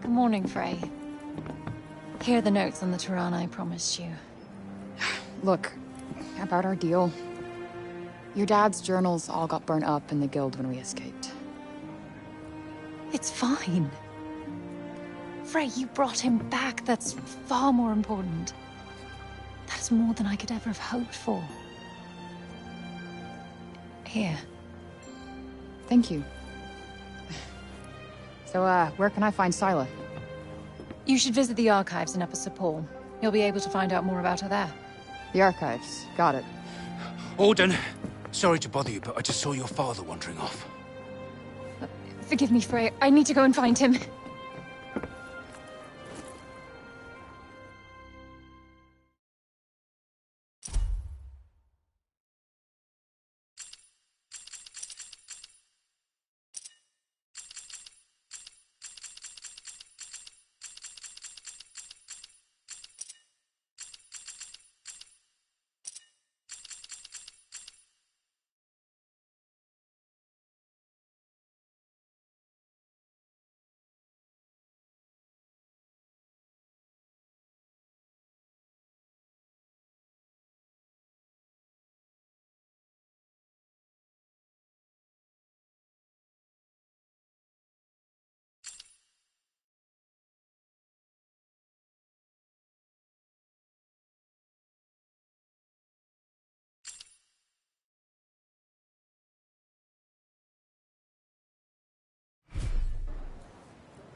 Good morning, Frey. Here are the notes on the Tirana I promised you. Look, about our deal. Your dad's journals all got burnt up in the guild when we escaped. It's fine. Frey, you brought him back. That's far more important. That's more than I could ever have hoped for. Here. Thank you. So, where can I find Scylla? You should visit the archives in Upper Sepul. You'll be able to find out more about her there. The archives. Got it. Auden, sorry to bother you, but I just saw your father wandering off. Forgive me, Frey. I need to go and find him.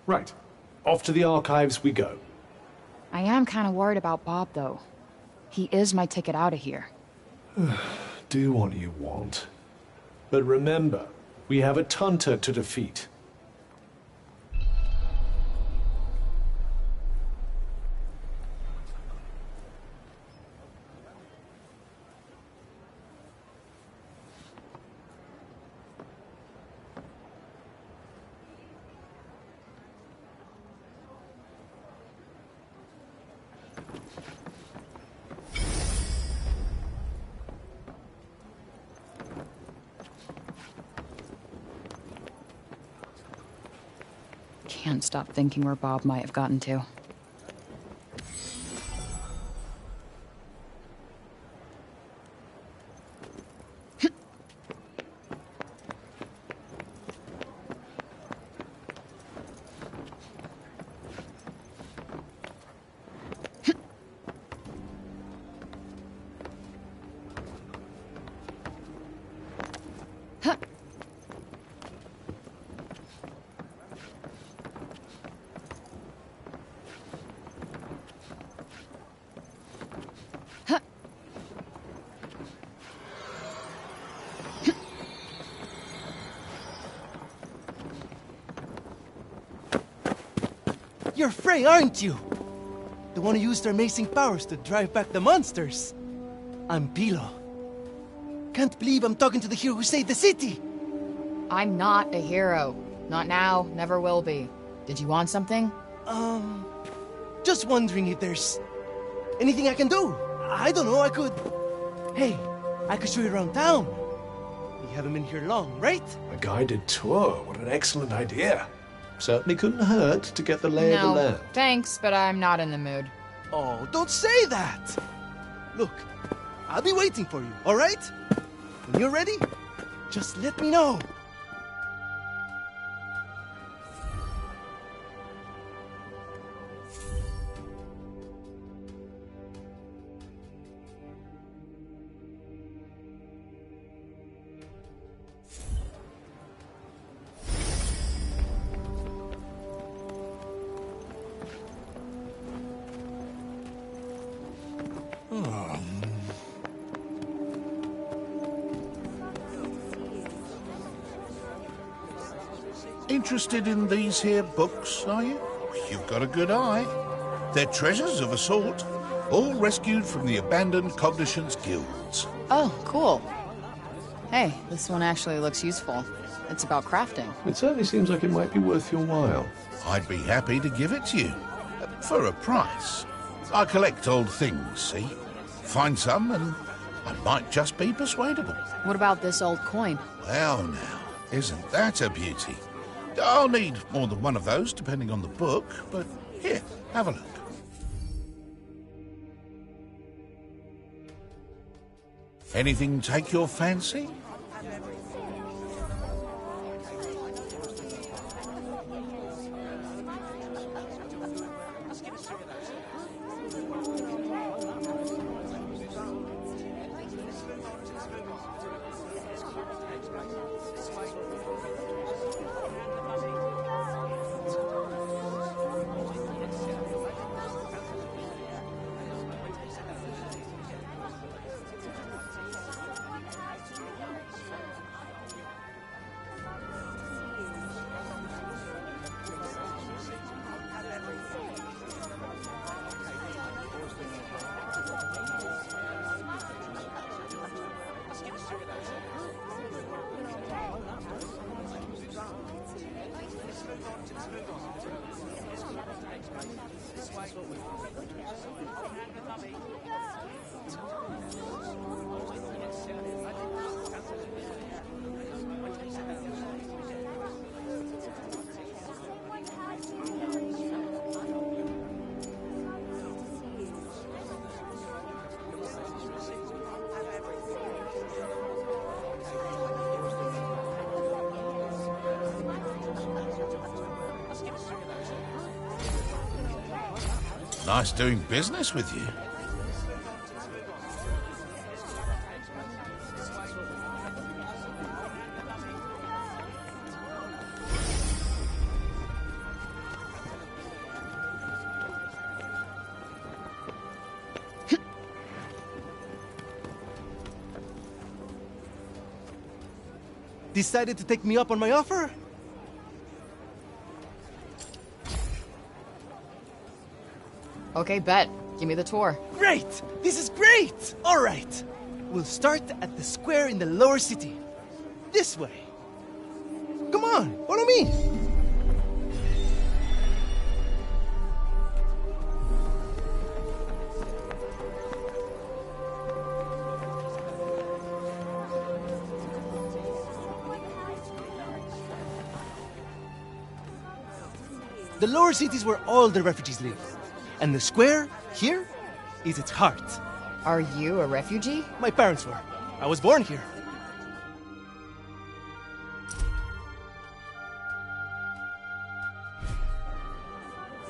Right. Off to the archives we go. I am kind of worried about Bob, though. He is my ticket out of here. Do what you want. But remember, we have a Tunter to defeat. Can't stop thinking where Bob might have gotten to. You're Frey, aren't you? The one who used her amazing powers to drive back the monsters. I'm Pilo. Can't believe I'm talking to the hero who saved the city. I'm not a hero. Not now, never will be. Did you want something? Just wondering if there's anything I can do. I don't know, I could... Hey, I could show you around town. We haven't been here long, right? A guided tour. What an excellent idea. Certainly couldn't hurt to get the lay of the No, land. thanks, but I'm not in the mood. Oh, don't say that! Look, I'll be waiting for you, all right? When you're ready, just let me know. Interested in these here books, are you? You've got a good eye. They're treasures of a sort, all rescued from the abandoned Cognition's guilds. Oh, cool. Hey, this one actually looks useful. It's about crafting. It certainly seems like it might be worth your while. I'd be happy to give it to you. For a price. I collect old things, see? Find some and I might just be persuadable. What about this old coin? Well now, isn't that a beauty? I'll need more than one of those, depending on the book, but here, have a look. Anything take your fancy? Nice doing business with you. Decided to take me up on my offer? Okay, bet. Give me the tour. Great! This is great! All right. We'll start at the square in the lower city. This way. Come on, follow me! The lower city is where all the refugees live. And the square, here, is its heart. Are you a refugee? My parents were. I was born here.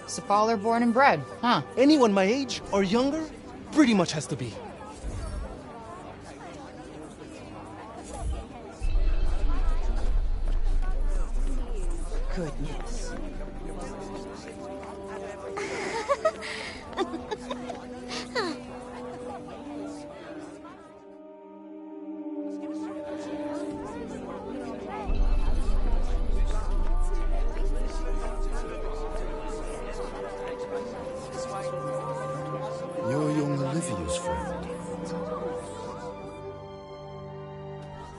Cefaler born and bred, huh? Anyone my age or younger pretty much has to be. Goodness. You're young Olivia's friend.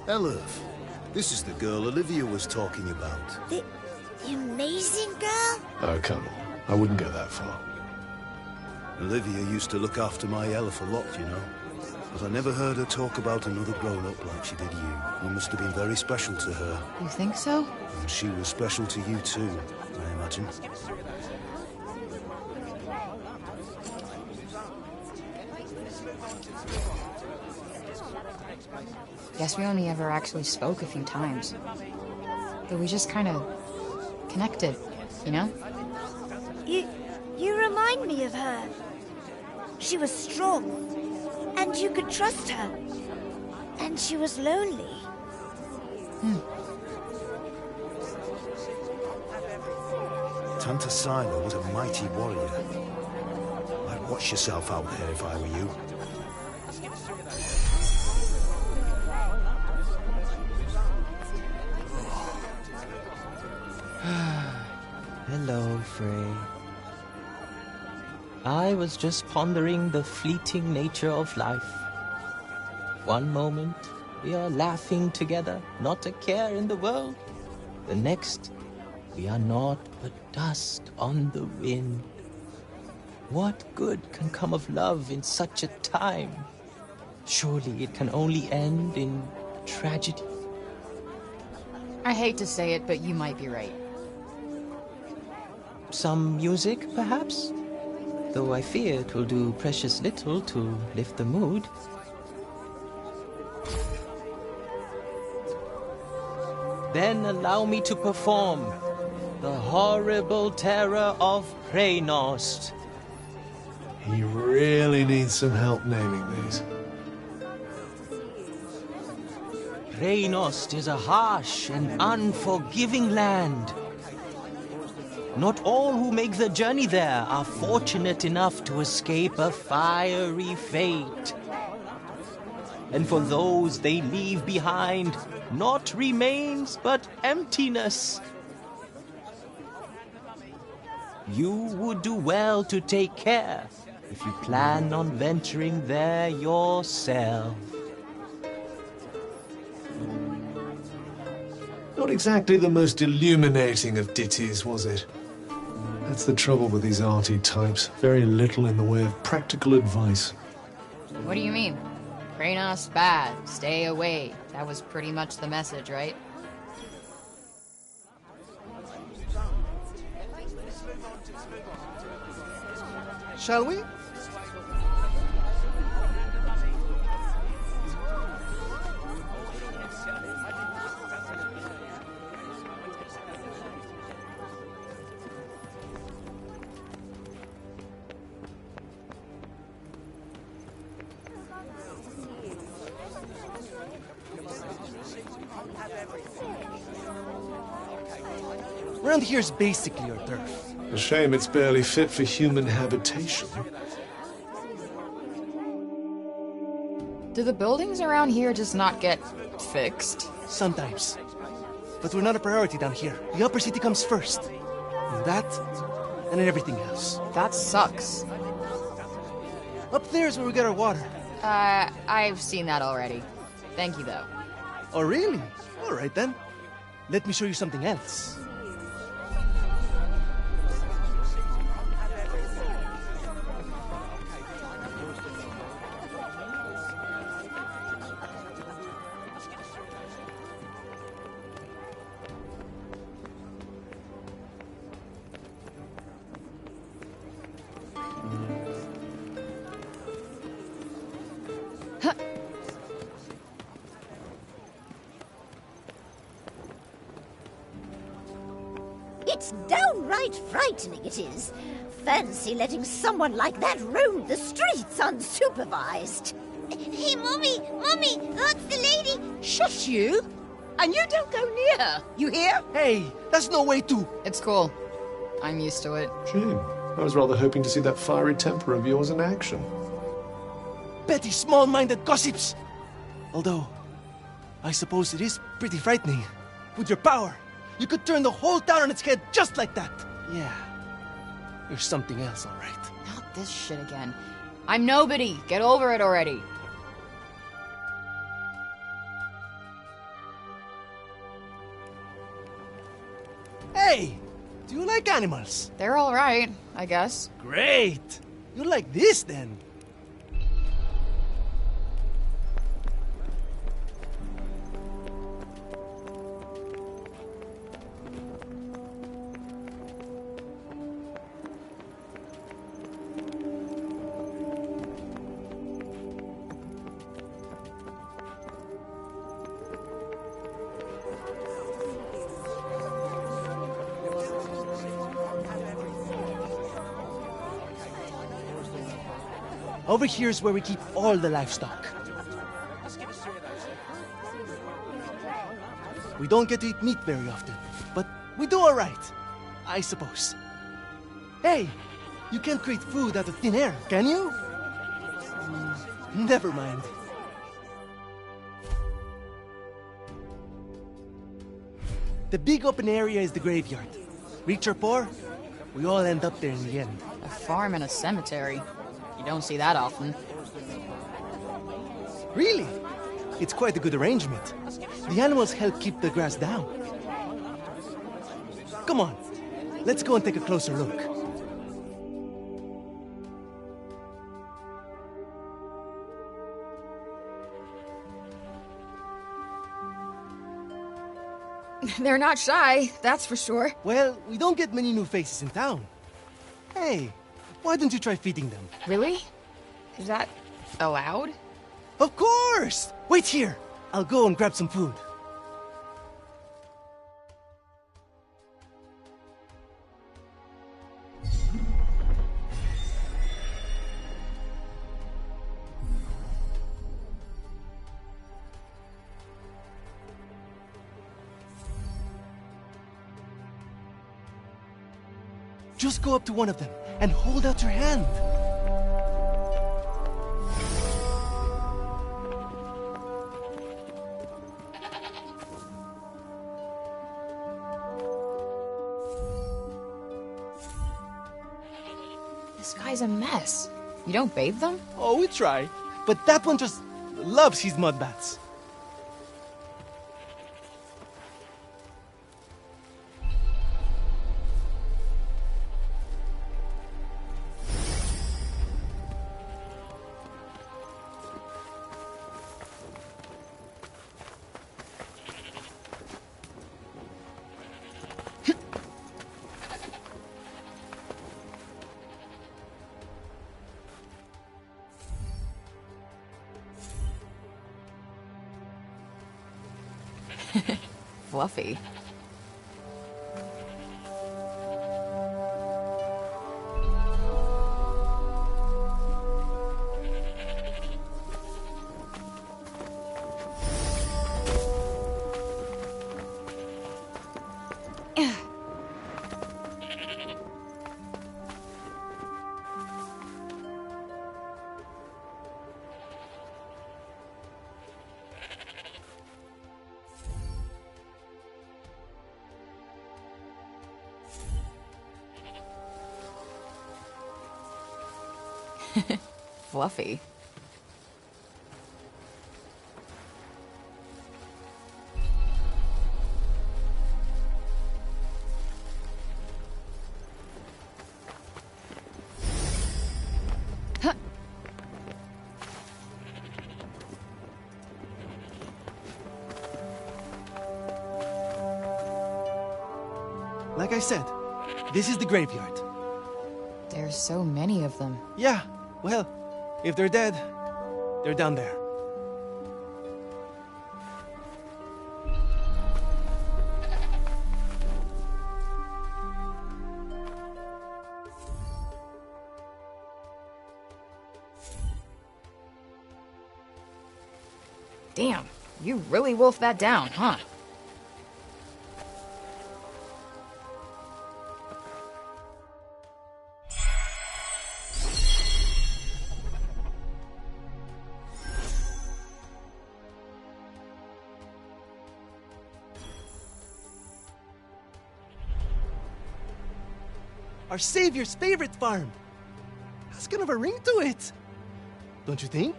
Elif, this is the girl Olivia was talking about. The amazing girl? Oh, come on. I wouldn't go that far. Olivia used to look after my Elif a lot, you know. But I never heard her talk about another grown-up like she did you. You must have been very special to her. You think so? And she was special to you too, I imagine. Guess we only ever actually spoke a few times. But we just kind of connected, you know? You remind me of her. She was strong, and you could trust her. And she was lonely. Tanta Sila was a mighty warrior. I'd watch yourself out there if I were you. Hello, Frey. I was just pondering the fleeting nature of life. One moment, we are laughing together, not a care in the world. The next, we are naught but dust on the wind. What good can come of love in such a time? Surely it can only end in tragedy. I hate to say it, but you might be right. Some music, perhaps? Though I fear it will do precious little to lift the mood. Then allow me to perform the horrible terror of Preynost. He really needs some help naming these. Preynost is a harsh and unforgiving land. Not all who make the journey there are fortunate enough to escape a fiery fate. And for those they leave behind, not remains but emptiness. You would do well to take care if you plan on venturing there yourself. Not exactly the most illuminating of ditties, was it? That's the trouble with these arty types. Very little in the way of practical advice. What do you mean? Kranos bad, stay away. That was pretty much the message, right? Shall we? Around here's basically our turf. A shame it's barely fit for human habitation. Do the buildings around here just not get fixed? Sometimes. But we're not a priority down here. The upper city comes first. And that, and then everything else. That sucks. Up there's where we get our water. I've seen that already. Thank you, though. Oh, really? All right, then. Let me show you something else. It's downright frightening, it is. Fancy letting someone like that roam the streets unsupervised. Hey, Mommy! Mommy! That's the lady! Shush you! And you don't go near her, you hear? Hey, that's no way to... It's cool. I'm used to it. Shame. I was rather hoping to see that fiery temper of yours in action. Petty, small-minded gossips! Although, I suppose it is pretty frightening. With your power, you could turn the whole town on its head just like that. Yeah, you're something else, all right. Not this shit again. I'm nobody. Get over it already. Hey, do you like animals? They're all right, I guess. Great! You like this, then? Over here is where we keep all the livestock. We don't get to eat meat very often, but we do all right, I suppose. Hey, you can't create food out of thin air, can you? Never mind. The big open area is the graveyard. Rich or poor, we all end up there in the end. A farm and a cemetery. You don't see that often. Really? It's quite a good arrangement. The animals help keep the grass down. Come on, let's go and take a closer look. They're not shy, that's for sure. Well, we don't get many new faces in town. Hey, why don't you try feeding them? Really? Is that allowed? Of course! Wait here. I'll go and grab some food. Just go up to one of them and hold out your hand. This guy's a mess. You don't bathe them? Oh, we try. But that one just loves his mud baths. Fluffy. Fluffy. Like I said, this is the graveyard. There's so many of them. Yeah, well, if they're dead, they're down there. Damn, you really wolfed that down, huh? Our savior's favorite farm. Has kind of a ring to it. Don't you think?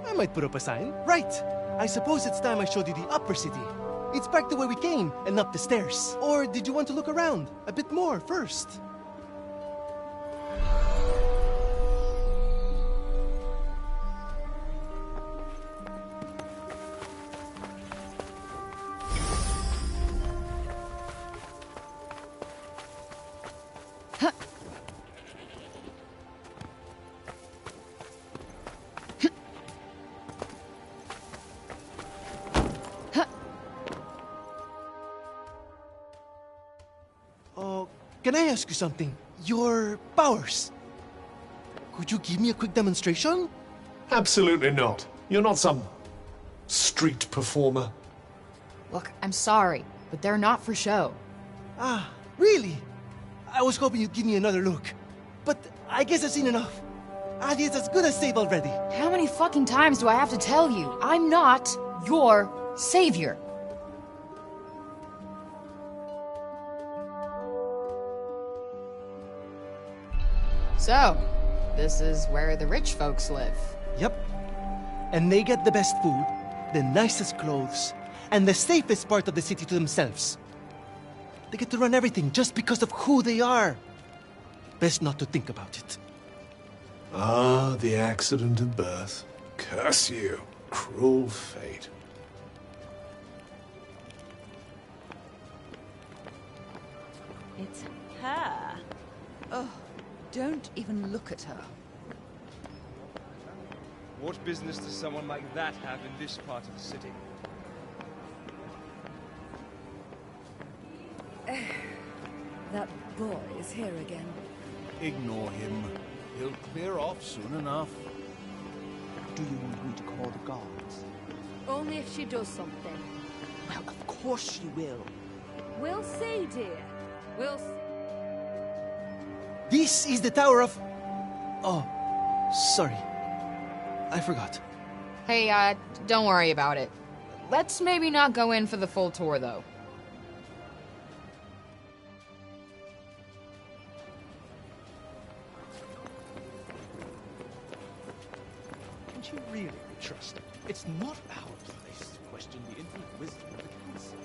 I might put up a sign. Right. I suppose it's time I showed you the upper city. It's back the way we came and up the stairs. Or did you want to look around a bit more first? Can I ask you something? Your powers. Could you give me a quick demonstration? Absolutely not. You're not some street performer. Look, I'm sorry, but they're not for show. Ah, really? I was hoping you'd give me another look. But I guess I've seen enough. Adi is as good as saved already. How many fucking times do I have to tell you? I'm not your savior. So, this is where the rich folks live. Yep. And they get the best food, the nicest clothes, and the safest part of the city to themselves. They get to run everything just because of who they are. Best not to think about it. Ah, the accident of birth. Curse you, cruel fate. It's her. Oh, don't even look at her. What business does someone like that have in this part of the city? That boy is here again. Ignore him. He'll clear off soon enough. Do you want me to call the guards? Only if she does something. Well, of course she will. We'll see, dear. We'll see. This is the Tower of... Oh, sorry. I forgot. Hey, don't worry about it. Let's maybe not go in for the full tour, though. Can she really be trusted? It's not our place to question the infinite wisdom of the council.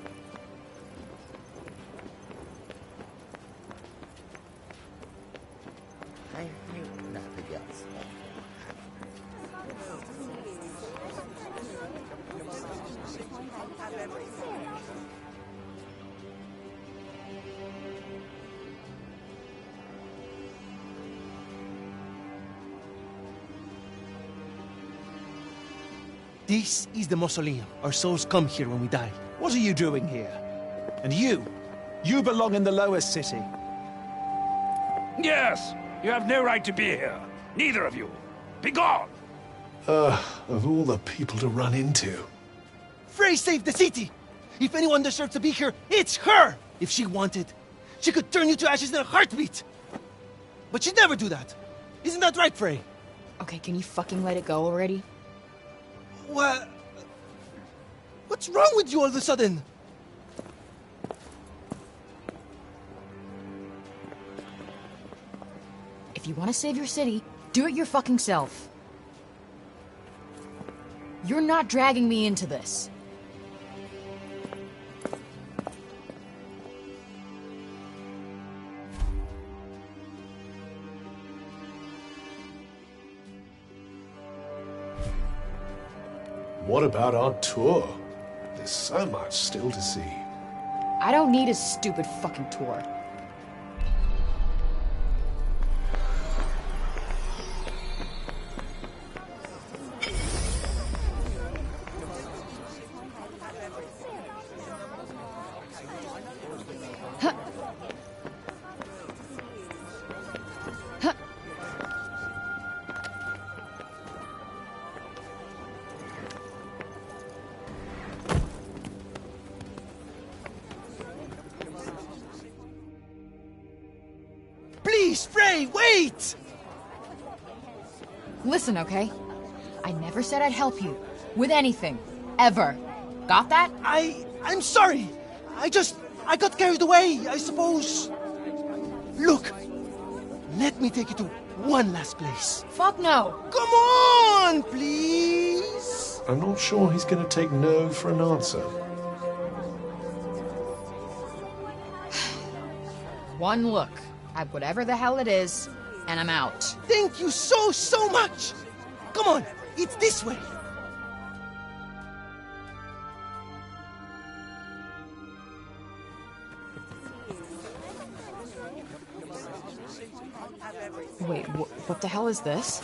This is the mausoleum. Our souls come here when we die. What are you doing here? And you? You belong in the lower city. Yes! You have no right to be here. Neither of you. Be gone! Of all the people to run into. Frey saved the city! If anyone deserves to be here, it's her! If she wanted, she could turn you to ashes in a heartbeat! But she'd never do that. Isn't that right, Frey? Okay, can you fucking let it go already? What? What's wrong with you all of a sudden? If you want to save your city, do it your fucking self. You're not dragging me into this. What about our tour? There's so much still to see. I don't need a stupid fucking tour. Please, Frey, wait! Listen, okay? I never said I'd help you. With anything. Ever. Got that? I'm sorry! I got carried away, I suppose. Look! Let me take you to one last place. Fuck no! Come on, please! I'm not sure he's going to take no for an answer. One look at whatever the hell it is, and I'm out. Thank you so much! Come on, it's this way! Wait, what the hell is this?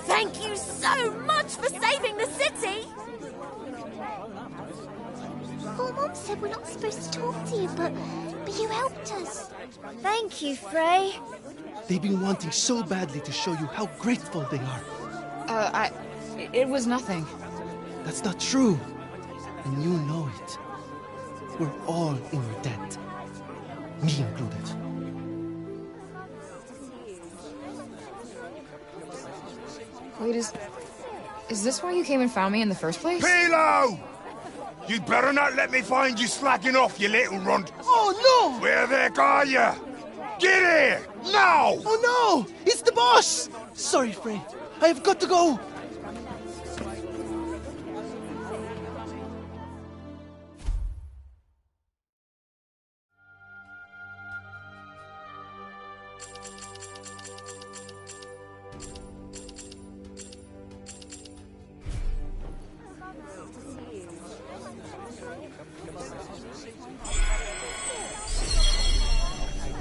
Thank you so much for saving the city! Poor Mom said we're not supposed to talk to you, but you helped us. Thank you, Frey. They've been wanting so badly to show you how grateful they are. It was nothing. That's not true. And you know it. We're all in your debt. Me included. Wait, is this why you came and found me in the first place? Pilo! You'd better not let me find you slacking off, you little runt. Oh, no! Where the heck are you? Get here! Now! Oh, no! It's the boss! Sorry, Frey. I have got to go.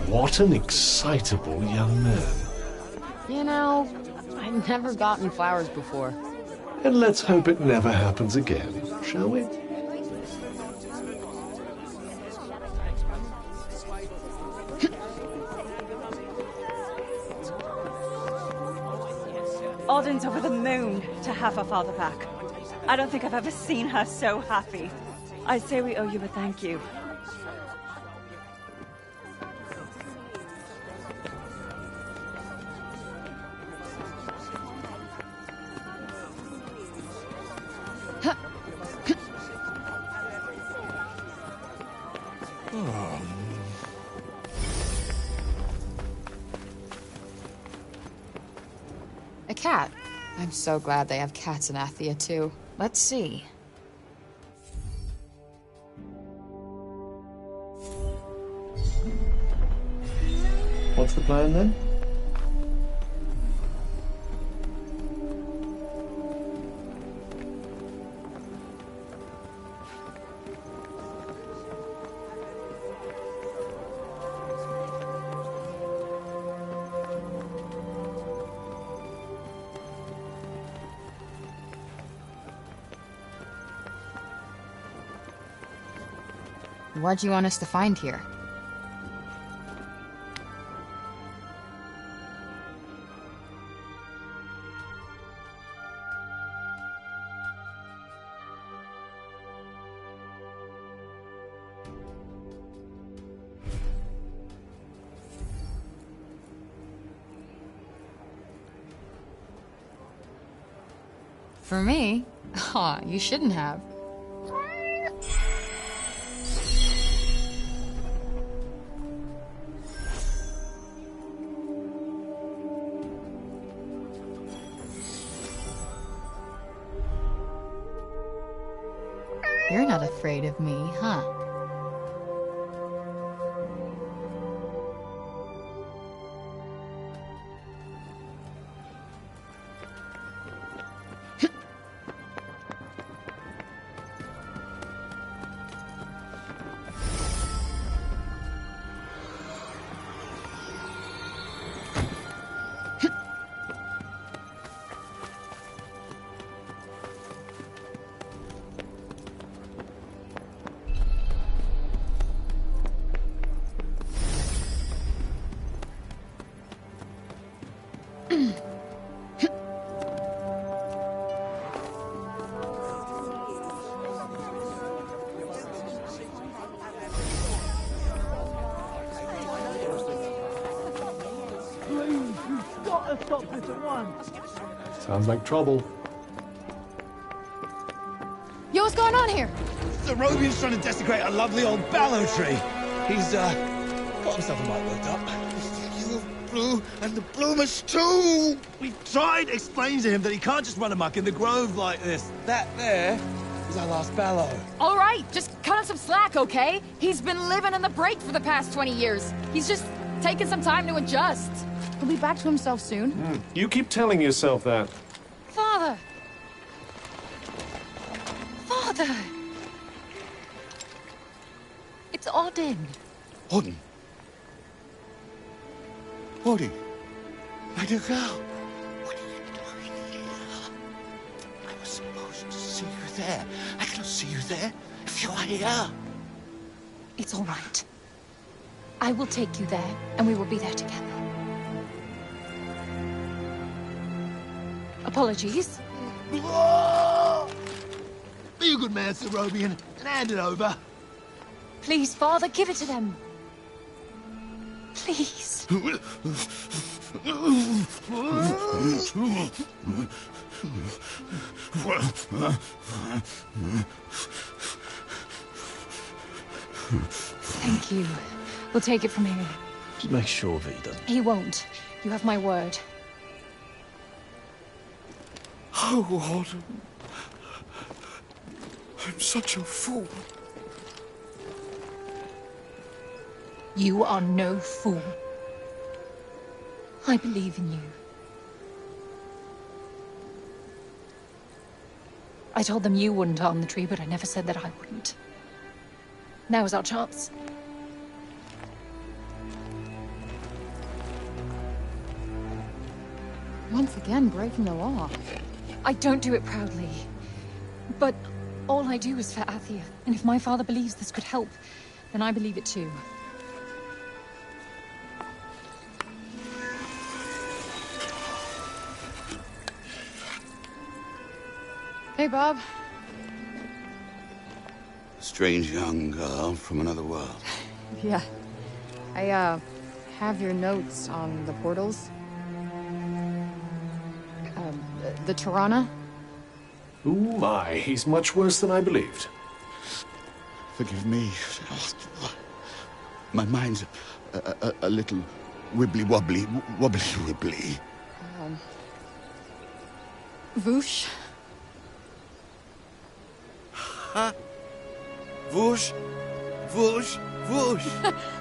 What an excitable young man. You know, I've never gotten flowers before. And let's hope it never happens again, shall we? Odin's over the moon to have her father back. I don't think I've ever seen her so happy. I'd say we owe you a thank you. A cat. I'm so glad they have cats in Athia, too. Let's see. What's the plan then? What'd you want us to find here? For me? Aw, you shouldn't have. You're not afraid of me, huh? Stop this at once. Sounds like trouble. Yo, what's going on here? The Robian's trying to desecrate a lovely old ballow tree. He's, got himself a mite worked up. You blue and the bloomers too! We've tried explaining to him that he can't just run amok in the grove like this. That there is our last ballow. All right, just cut him some slack, okay? He's been living in the break for the past 20 years. He's just taking some time to adjust. He'll be back to himself soon. You keep telling yourself that. Father! Father! It's Odin. Odin? Odin? My dear girl, what are you doing here? I was supposed to see you there. I cannot see you there if you are here. It's all right. I will take you there, and we will be there together. Apologies. Be a good man, Sir Robian, and hand it over. Please, Father, give it to them. Please. Thank you. We'll take it from here. Just make sure that he doesn't. He won't. You have my word. Oh, Odin. I'm such a fool. You are no fool. I believe in you. I told them you wouldn't harm the tree, but I never said that I wouldn't. Now is our chance. Once again, breaking the law. I don't do it proudly. But all I do is for Athia. And if my father believes this could help, then I believe it too. Hey, Bob. Strange young girl from another world. Yeah. I, have your notes on the portals. The Tirana? Oh my, he's much worse than I believed. Forgive me. My mind's a little wibbly-wobbly, wobbly-wibbly. Voosh? Huh? Whoosh, whoosh, whoosh.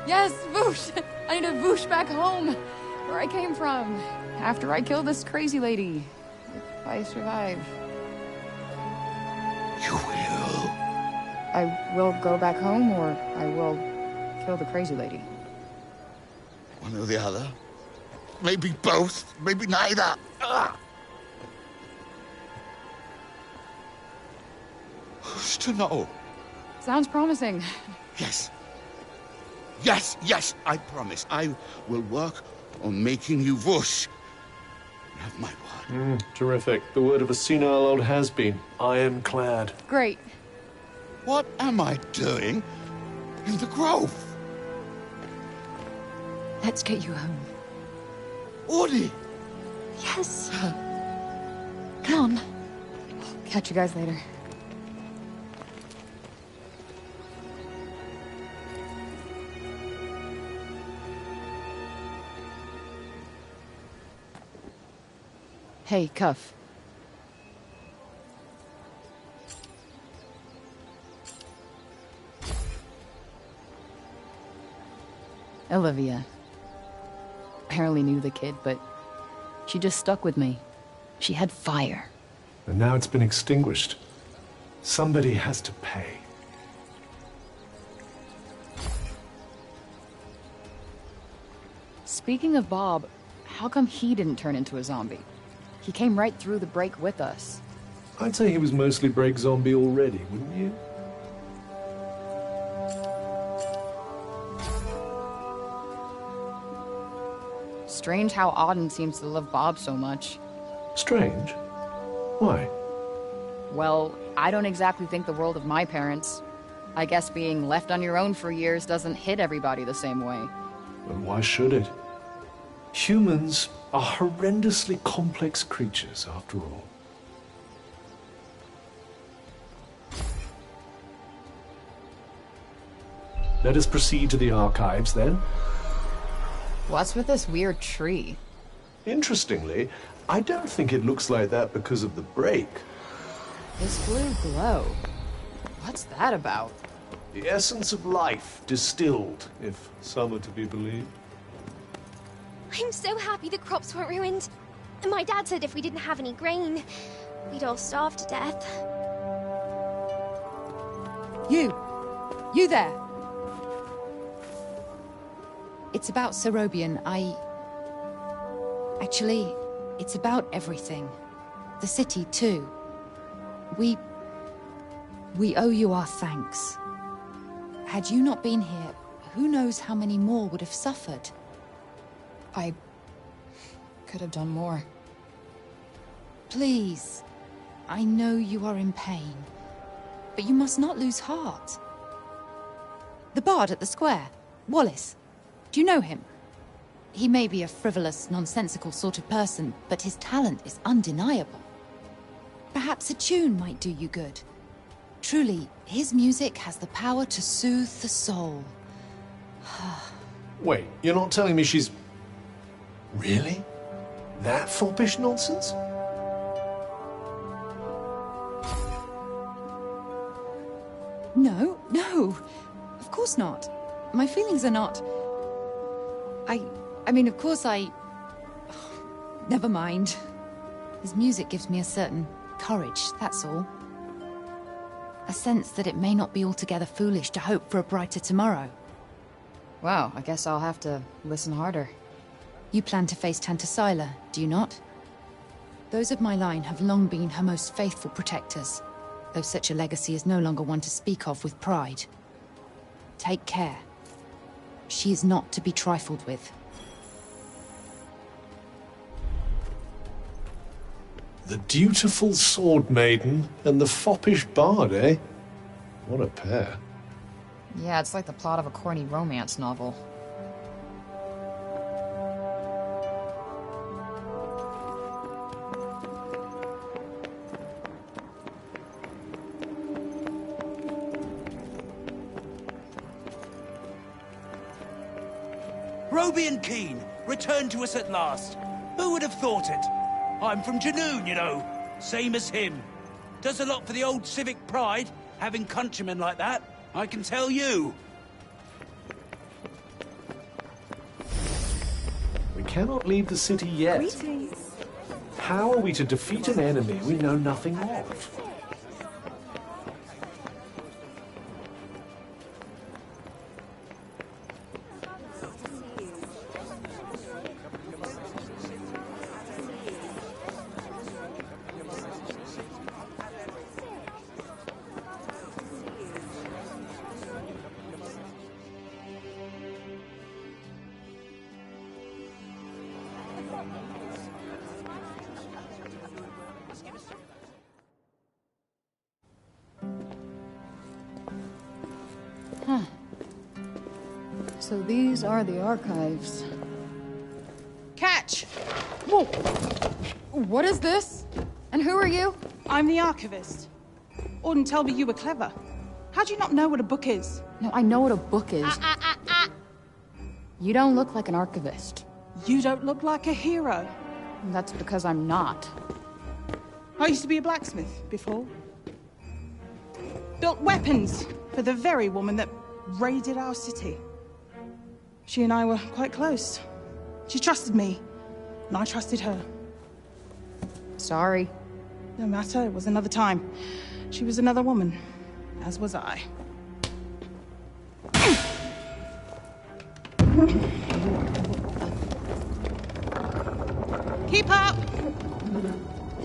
Yes, Voosh! I need a Voosh back home, where I came from, after I killed this crazy lady. If I survive. You will? I will go back home, or I will kill the crazy lady. One or the other. Maybe both, maybe neither. Ah! Who's to know? Sounds promising. Yes. Yes, yes, I promise. I will work on making you whoosh. You have my word. Terrific. The word of a senile old has-been. Ironclad. Great. What am I doing in the grove? Let's get you home. Audie! Yes. Come on. Catch you guys later. Hey, Cuff. Olivia. Barely knew the kid, but she just stuck with me. She had fire. And now it's been extinguished. Somebody has to pay. Speaking of Bob, how come he didn't turn into a zombie? He came right through the break with us. I'd say he was mostly break zombie already, wouldn't you? Strange how Auden seems to love Bob so much. Strange? Why? Well, I don't exactly think the world of my parents. I guess being left on your own for years doesn't hit everybody the same way. Well, why should it? Humans are horrendously complex creatures, after all. Let us proceed to the archives, then. What's with this weird tree? Interestingly, I don't think it looks like that because of the break. This blue glow. What's that about? The essence of life distilled, if some are to be believed. I'm so happy the crops weren't ruined. And my dad said if we didn't have any grain, we'd all starve to death. You there! It's about Serobian. Actually, it's about everything. The city, too. We owe you our thanks. Had you not been here, who knows how many more would have suffered? I could have done more. Please. I know you are in pain. But you must not lose heart. The bard at the square, Wallace. Do you know him? He may be a frivolous, nonsensical sort of person, but his talent is undeniable. Perhaps a tune might do you good. Truly, his music has the power to soothe the soul. Wait, you're not telling me she's... Really? That foppish nonsense? No. Of course not. My feelings are not... I mean, of course Never mind. His music gives me a certain courage, that's all. A sense that it may not be altogether foolish to hope for a brighter tomorrow. Wow, I guess I'll have to listen harder. You plan to face Tanta Sila, do you not? Those of my line have long been her most faithful protectors, though such a legacy is no longer one to speak of with pride. Take care. She is not to be trifled with. The dutiful sword maiden and the foppish bard, eh? What a pair. Yeah, it's like the plot of a corny romance novel. Roby and Keen, returned to us at last. Who would have thought it? I'm from Janoon, you know. Same as him. Does a lot for the old civic pride, having countrymen like that, I can tell you. We cannot leave the city yet. Greetings. How are we to defeat an enemy we know nothing of? Huh. So these are the archives. Catch! Whoa! What is this? And who are you? I'm the archivist. Auden told me you were clever. How do you not know what a book is? No, I know what a book is. You don't look like an archivist. You don't look like a hero. That's because I'm not. I used to be a blacksmith before. Built weapons for the very woman that raided our city. She and I were quite close. She trusted me, and I trusted her. Sorry. No matter, it was another time. She was another woman, as was I. Keep up!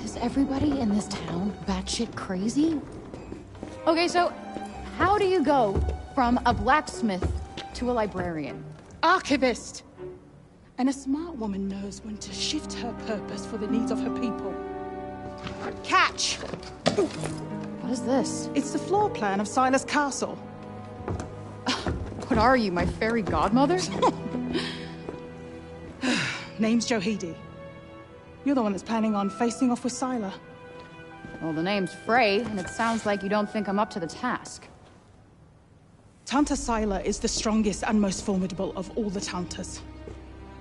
Is everybody in this town batshit crazy? Okay, so how do you go from a blacksmith to a librarian? Archivist! And a smart woman knows when to shift her purpose for the needs of her people. Catch! What is this? It's the floor plan of Silas Castle. What are you, my fairy godmother? Name's Johidi. You're the one that's planning on facing off with Sila. Well, the name's Frey, and it sounds like you don't think I'm up to the task. Tanta Sila is the strongest and most formidable of all the Tantas.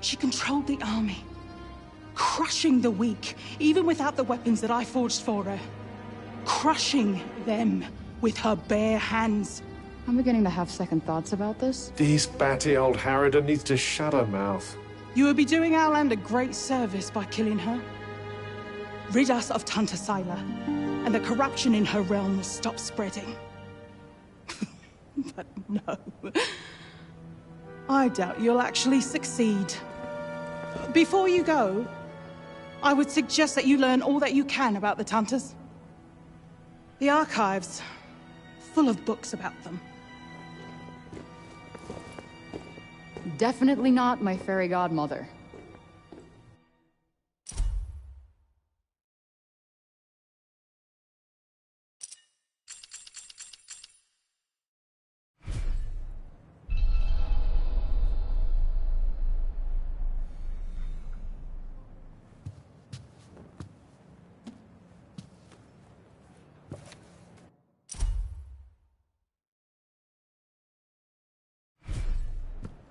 She controlled the army, crushing the weak, even without the weapons that I forged for her. Crushing them with her bare hands. I'm beginning to have second thoughts about this. This batty old harridan needs to shut her mouth. You would be doing our land a great service by killing her. Rid us of Tanta Sila, and the corruption in her realm will stop spreading. But no. I doubt you'll actually succeed. Before you go, I would suggest that you learn all that you can about the Tantas. The archives, full of books about them. Definitely not my fairy godmother.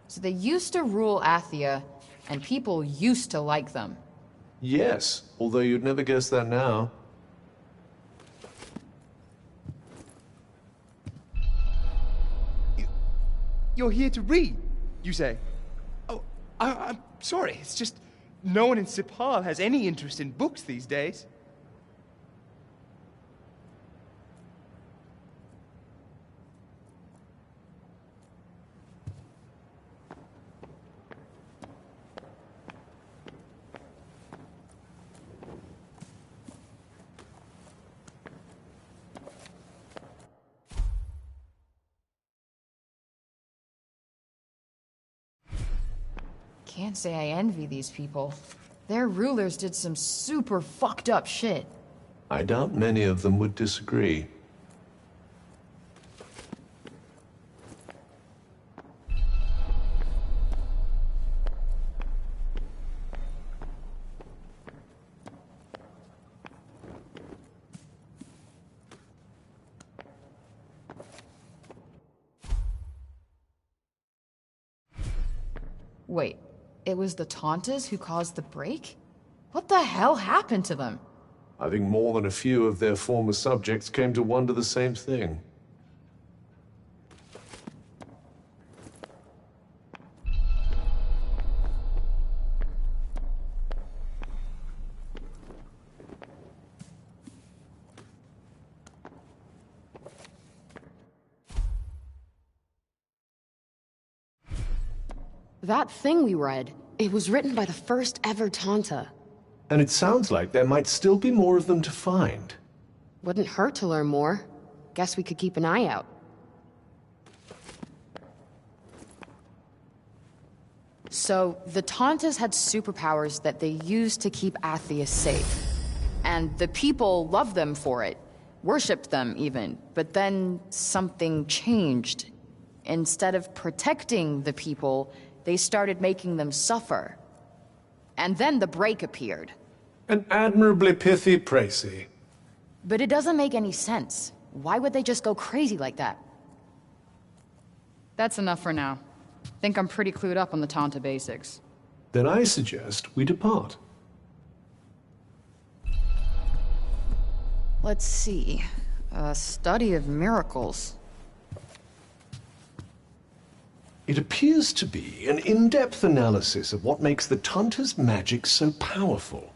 So they used to rule Athia, and people used to like them. Yes, although you'd never guess that now. You're here to read, you say? Oh, I'm sorry. It's just no one in Sipal has any interest in books these days. Can't say I envy these people. Their rulers did some super fucked up shit. I doubt many of them would disagree. Wait, it was the Tauntas who caused the break? What the hell happened to them? I think more than a few of their former subjects came to wonder the same thing. That thing we read, it was written by the first ever Tanta. And it sounds like there might still be more of them to find. Wouldn't hurt to learn more. Guess we could keep an eye out. So, the Tauntas had superpowers that they used to keep Atheus safe. And the people loved them for it. Worshipped them, even. But then something changed. Instead of protecting the people, they started making them suffer. And then the break appeared. An admirably pithy précis. But it doesn't make any sense. Why would they just go crazy like that? That's enough for now. Think I'm pretty clued up on the Tanta basics. Then I suggest we depart. Let's see. A study of miracles. It appears to be an in-depth analysis of what makes the Tanta's magic so powerful.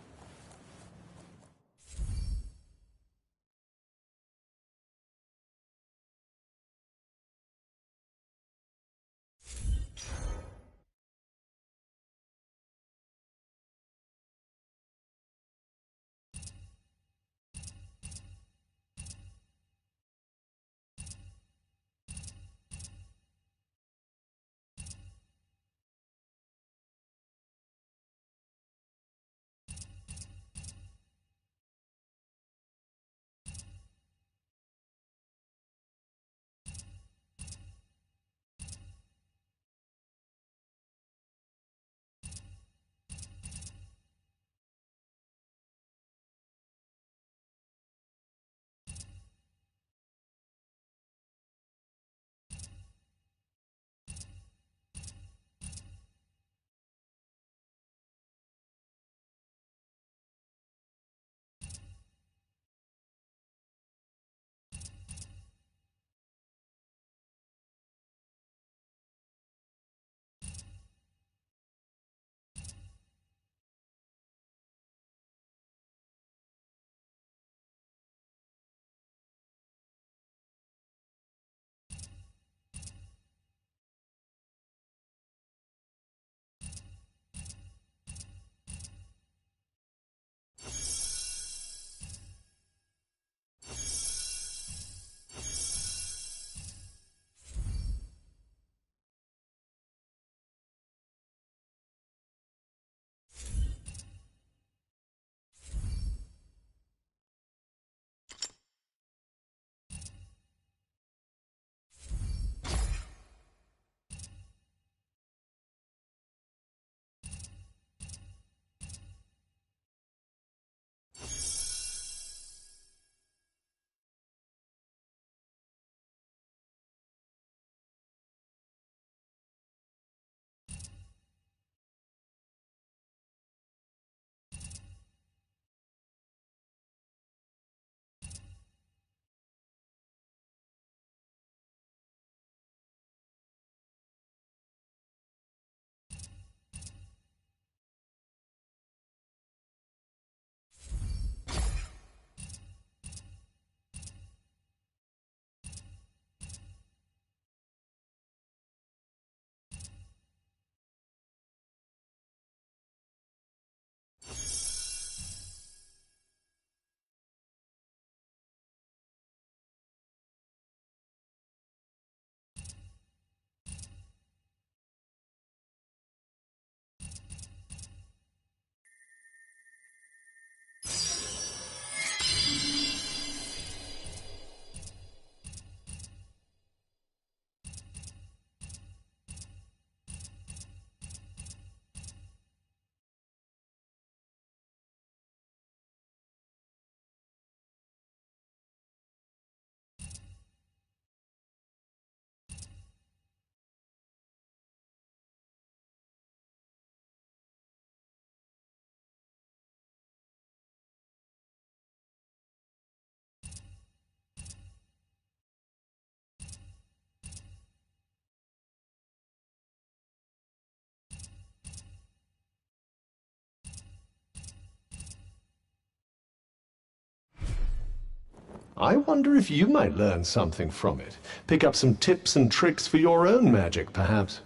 I wonder if you might learn something from it. Pick up some tips and tricks for your own magic, perhaps.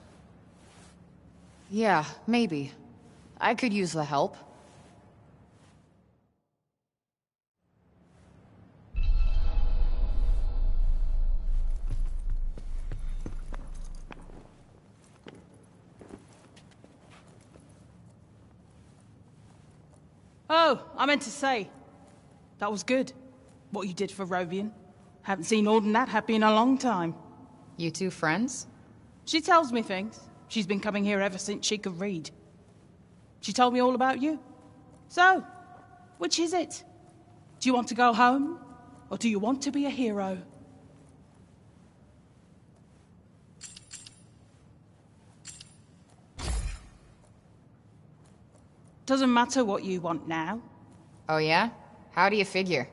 Yeah, maybe. I could use the help. Oh, I meant to say, that was good, what you did for Rovian. Haven't seen Auden that happy in a long time. You two friends? She tells me things. She's been coming here ever since she could read. She told me all about you. So, which is it? Do you want to go home, or do you want to be a hero? Doesn't matter what you want now. Oh yeah? How do you figure?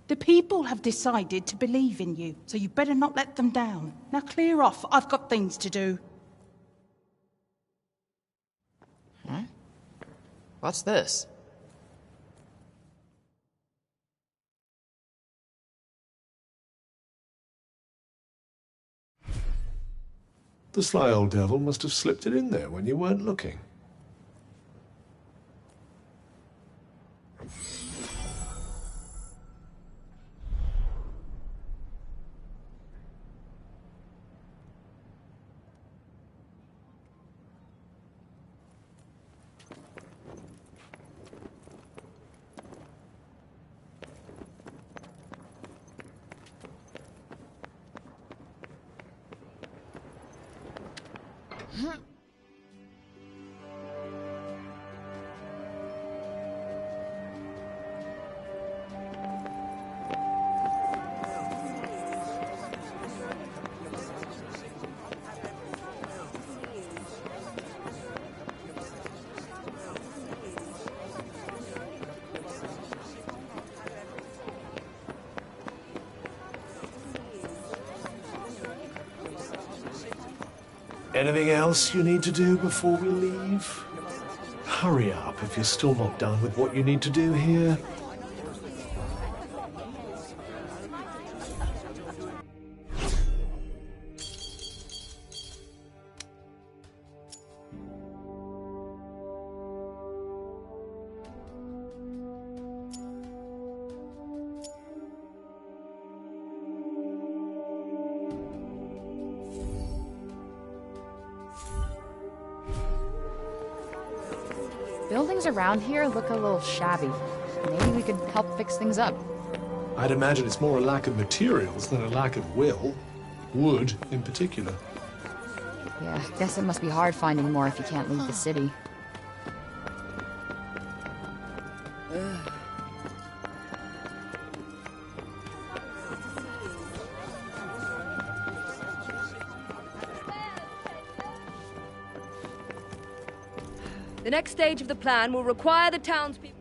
The people have decided to believe in you, so you better not let them down. Now clear off, I've got things to do. Huh? What's this? The sly old devil must have slipped it in there when you weren't looking. Anything else you need to do before we leave? Hurry up if you're still not done with what you need to do here. Buildings around here look a little shabby. Maybe we could help fix things up. I'd imagine it's more a lack of materials than a lack of will. Wood, in particular. Yeah, guess it must be hard finding more if you can't leave the city. The next stage of the plan will require the townspeople...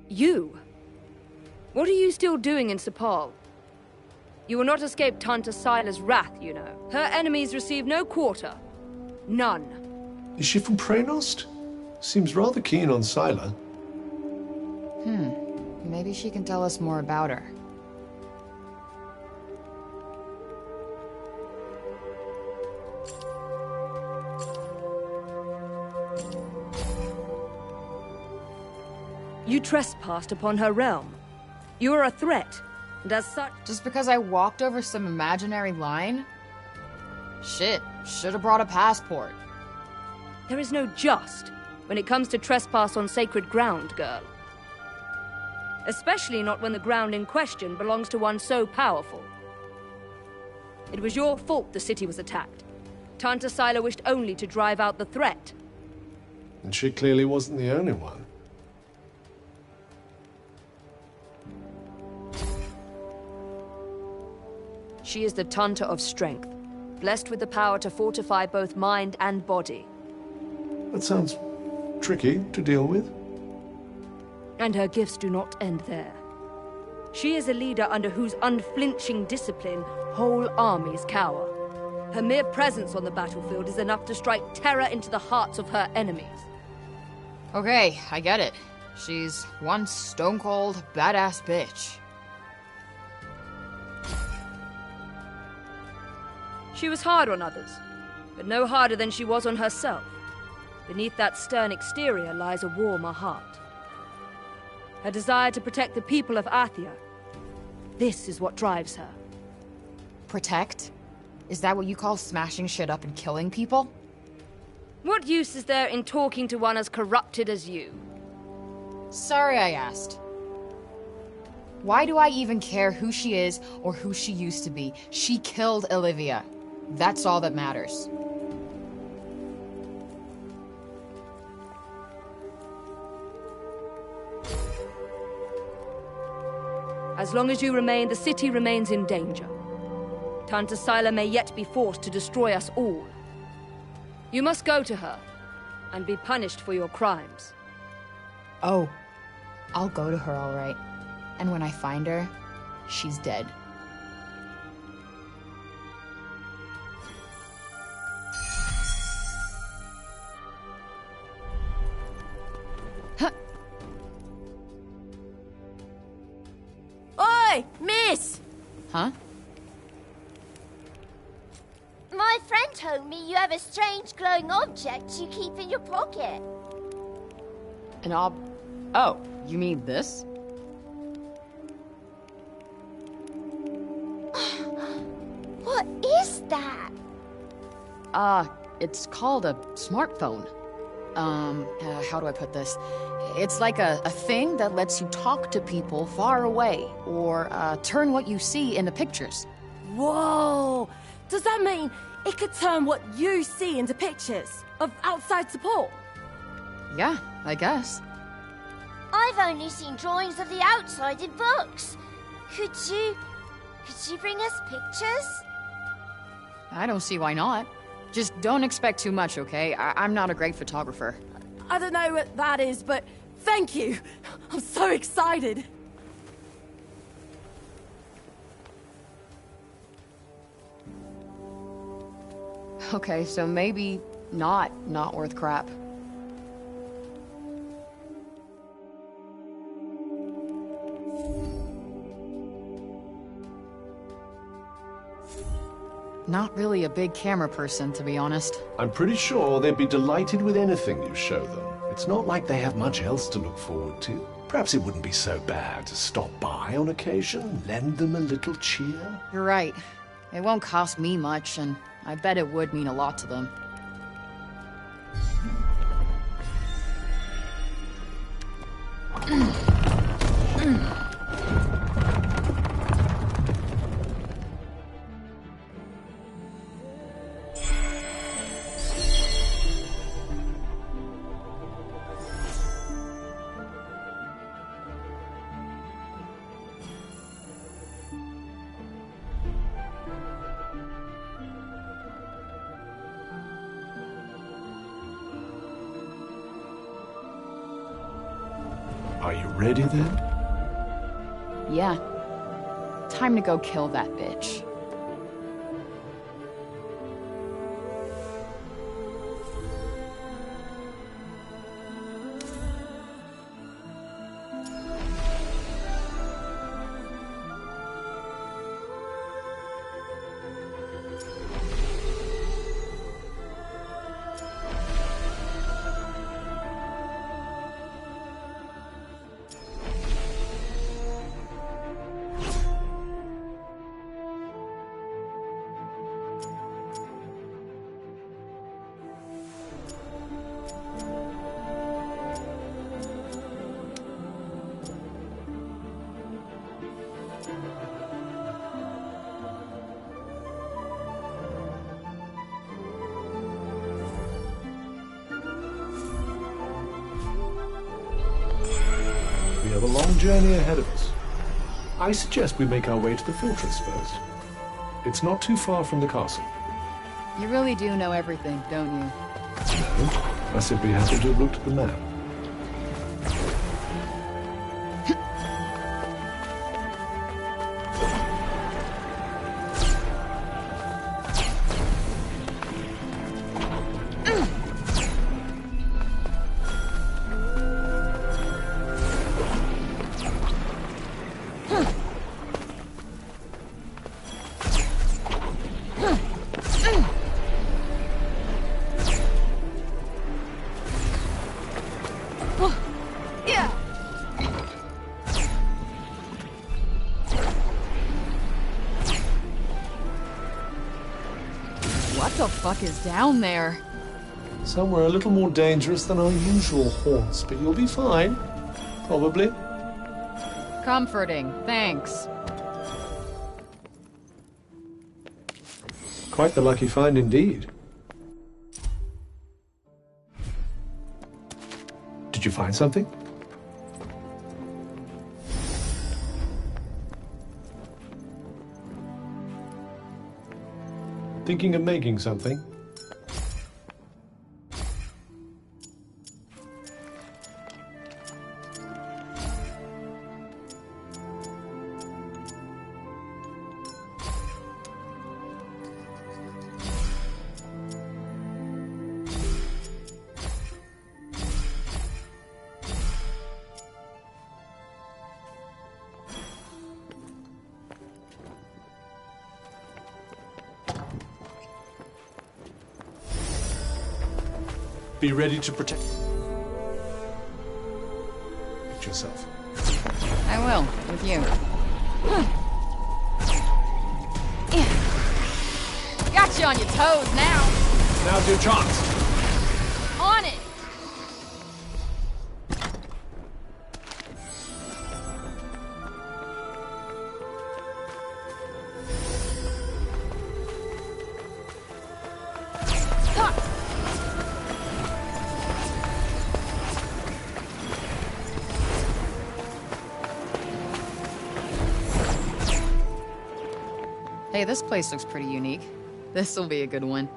You? What are you still doing in Sepal? You will not escape Tanta Sila's wrath, you know. Her enemies receive no quarter. None. Is she from Praenost? Seems rather keen on Sila. Maybe she can tell us more about her. You trespassed upon her realm. You are a threat, and as such... Just because I walked over some imaginary line? Shit, should have brought a passport. There is no just when it comes to trespass on sacred ground, girl. Especially not when the ground in question belongs to one so powerful. It was your fault the city was attacked. Tanta Sila wished only to drive out the threat. And she clearly wasn't the only one. She is the Tanta of strength, blessed with the power to fortify both mind and body. That sounds tricky to deal with. And her gifts do not end there. She is a leader under whose unflinching discipline whole armies cower. Her mere presence on the battlefield is enough to strike terror into the hearts of her enemies. Okay, I get it. She's one stone-cold, badass bitch. She was hard on others, but no harder than she was on herself. Beneath that stern exterior lies a warmer heart. Her desire to protect the people of Athia. This is what drives her. Protect? Is that what you call smashing shit up and killing people? What use is there in talking to one as corrupted as you? Sorry I asked. Why do I even care who she is or who she used to be? She killed Olivia. That's all that matters. As long as you remain, the city remains in danger. Tanta Sila may yet be forced to destroy us all. You must go to her, and be punished for your crimes. Oh, I'll go to her, all right. And when I find her, she's dead. Oi, miss! Huh? My friend told me you have a strange glowing object you keep in your pocket. An Oh, you mean this? What is that? It's called a smartphone. How do I put this? It's like a thing that lets you talk to people far away, or turn what you see into pictures. Whoa! Does that mean it could turn what you see into pictures of outside support? Yeah, I guess. I've only seen drawings of the outside in books. Could you bring us pictures? I don't see why not. Just don't expect too much, okay? I'm not a great photographer. I don't know what that is, but thank you. I'm so excited. Okay, so maybe not worth crap. Not really a big camera person, to be honest. I'm pretty sure they'd be delighted with anything you show them. It's not like they have much else to look forward to. Perhaps it wouldn't be so bad to stop by on occasion, lend them a little cheer. You're right. It won't cost me much, and I bet it would mean a lot to them. Are you ready then? Yeah. Time to go kill that bitch. We have a long journey ahead of us. I suggest we make our way to the fortress first. It's not too far from the castle. You really do know everything, don't you? No, I simply happen to have looked at the map. fuck is down there? Somewhere a little more dangerous than our usual haunts, but you'll be fine. Probably. Comforting, thanks. Quite the lucky find indeed. Did you find something? Thinking of making something? Be ready to protect yourself. I will, with you. Got you on your toes now. Now's your chance. On it. Hey, this place looks pretty unique. This'll be a good one.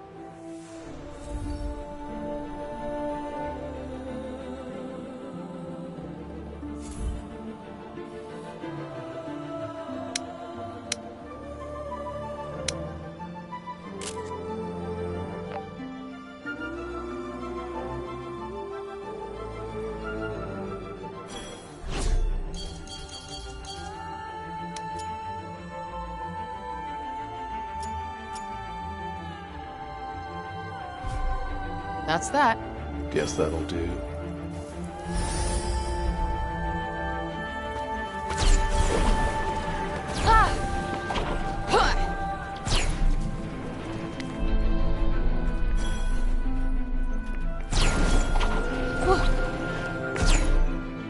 That's that. Guess that'll do.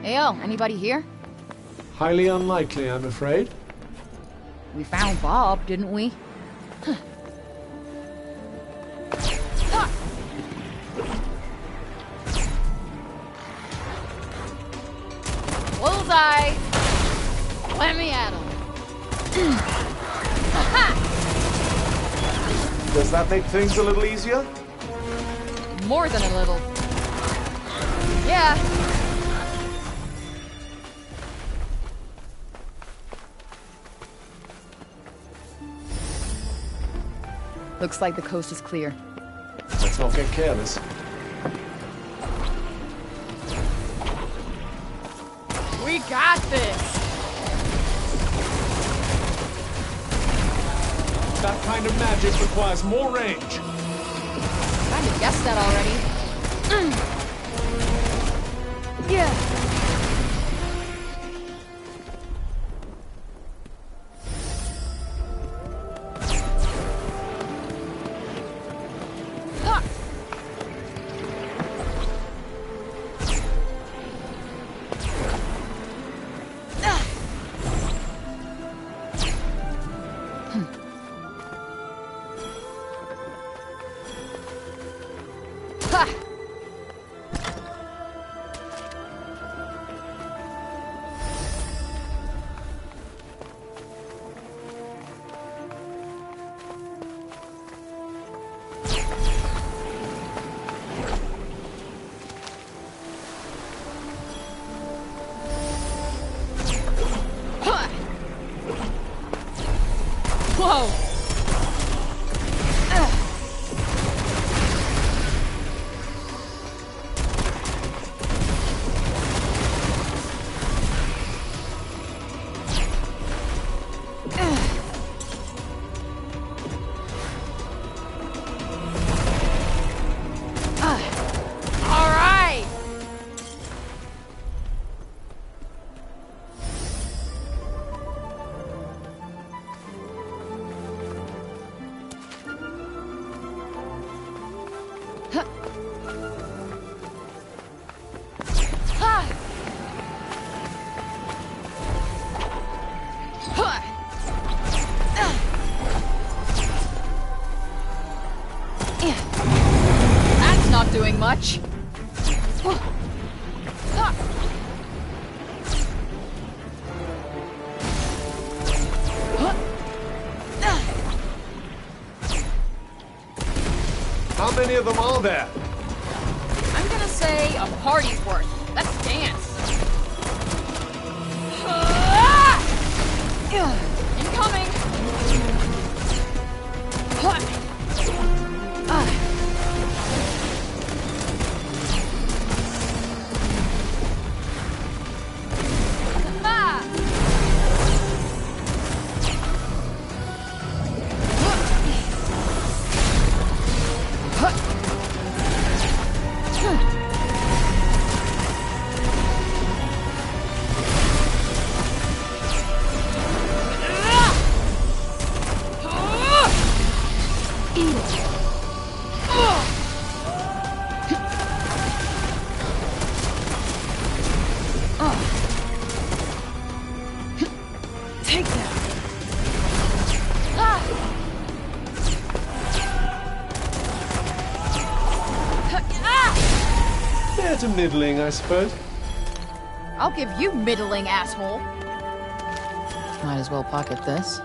Ayo, anybody here? Highly unlikely, I'm afraid. We found Bob, didn't we? Bullseye! Let me at him. Does that make things a little easier? More than a little. Yeah. Looks like the coast is clear. Let's not get careless. We got this! That kind of magic requires more range. Kind of guessed that already. Yeah. That's not doing much. How many of them are there? I'm gonna say a party's worth. Let's dance. Incoming. Take that. Fair to middling, I suppose. I'll give you middling, asshole. Might as well pocket this.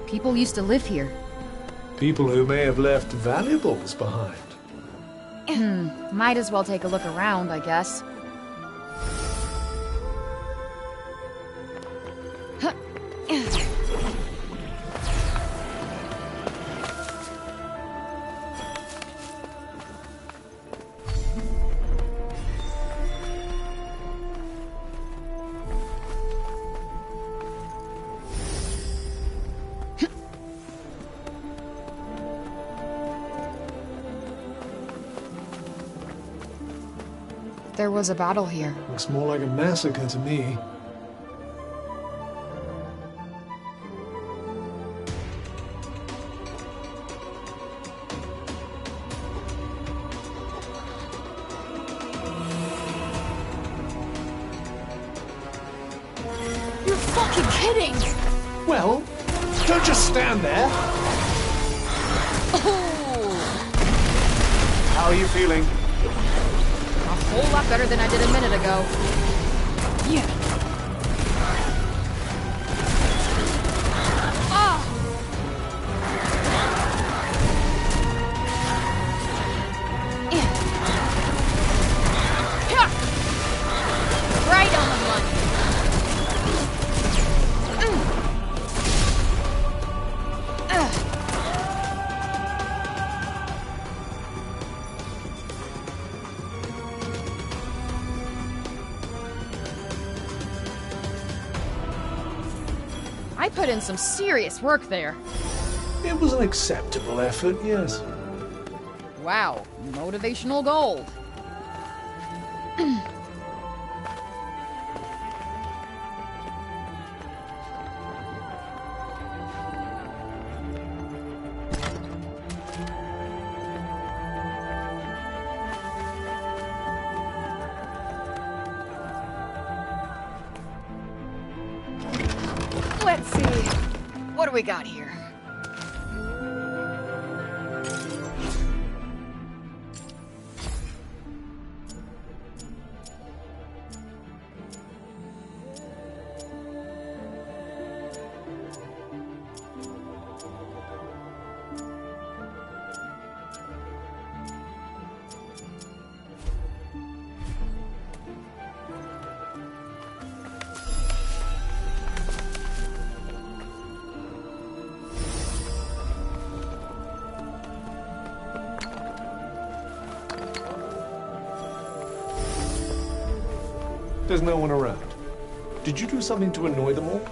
People used to live here. People who may have left valuables behind. Might as well take a look around, I guess. There was a battle here. Looks more like a massacre to me. You're fucking kidding! Well, don't just stand there. How are you feeling? A whole lot better than I did a minute ago. Yeah. Right on the money. I put in some serious work there. It was an acceptable effort, yes. Wow, motivational gold. Let's see. What do we got here? There's no one around. Did you do something to annoy them all?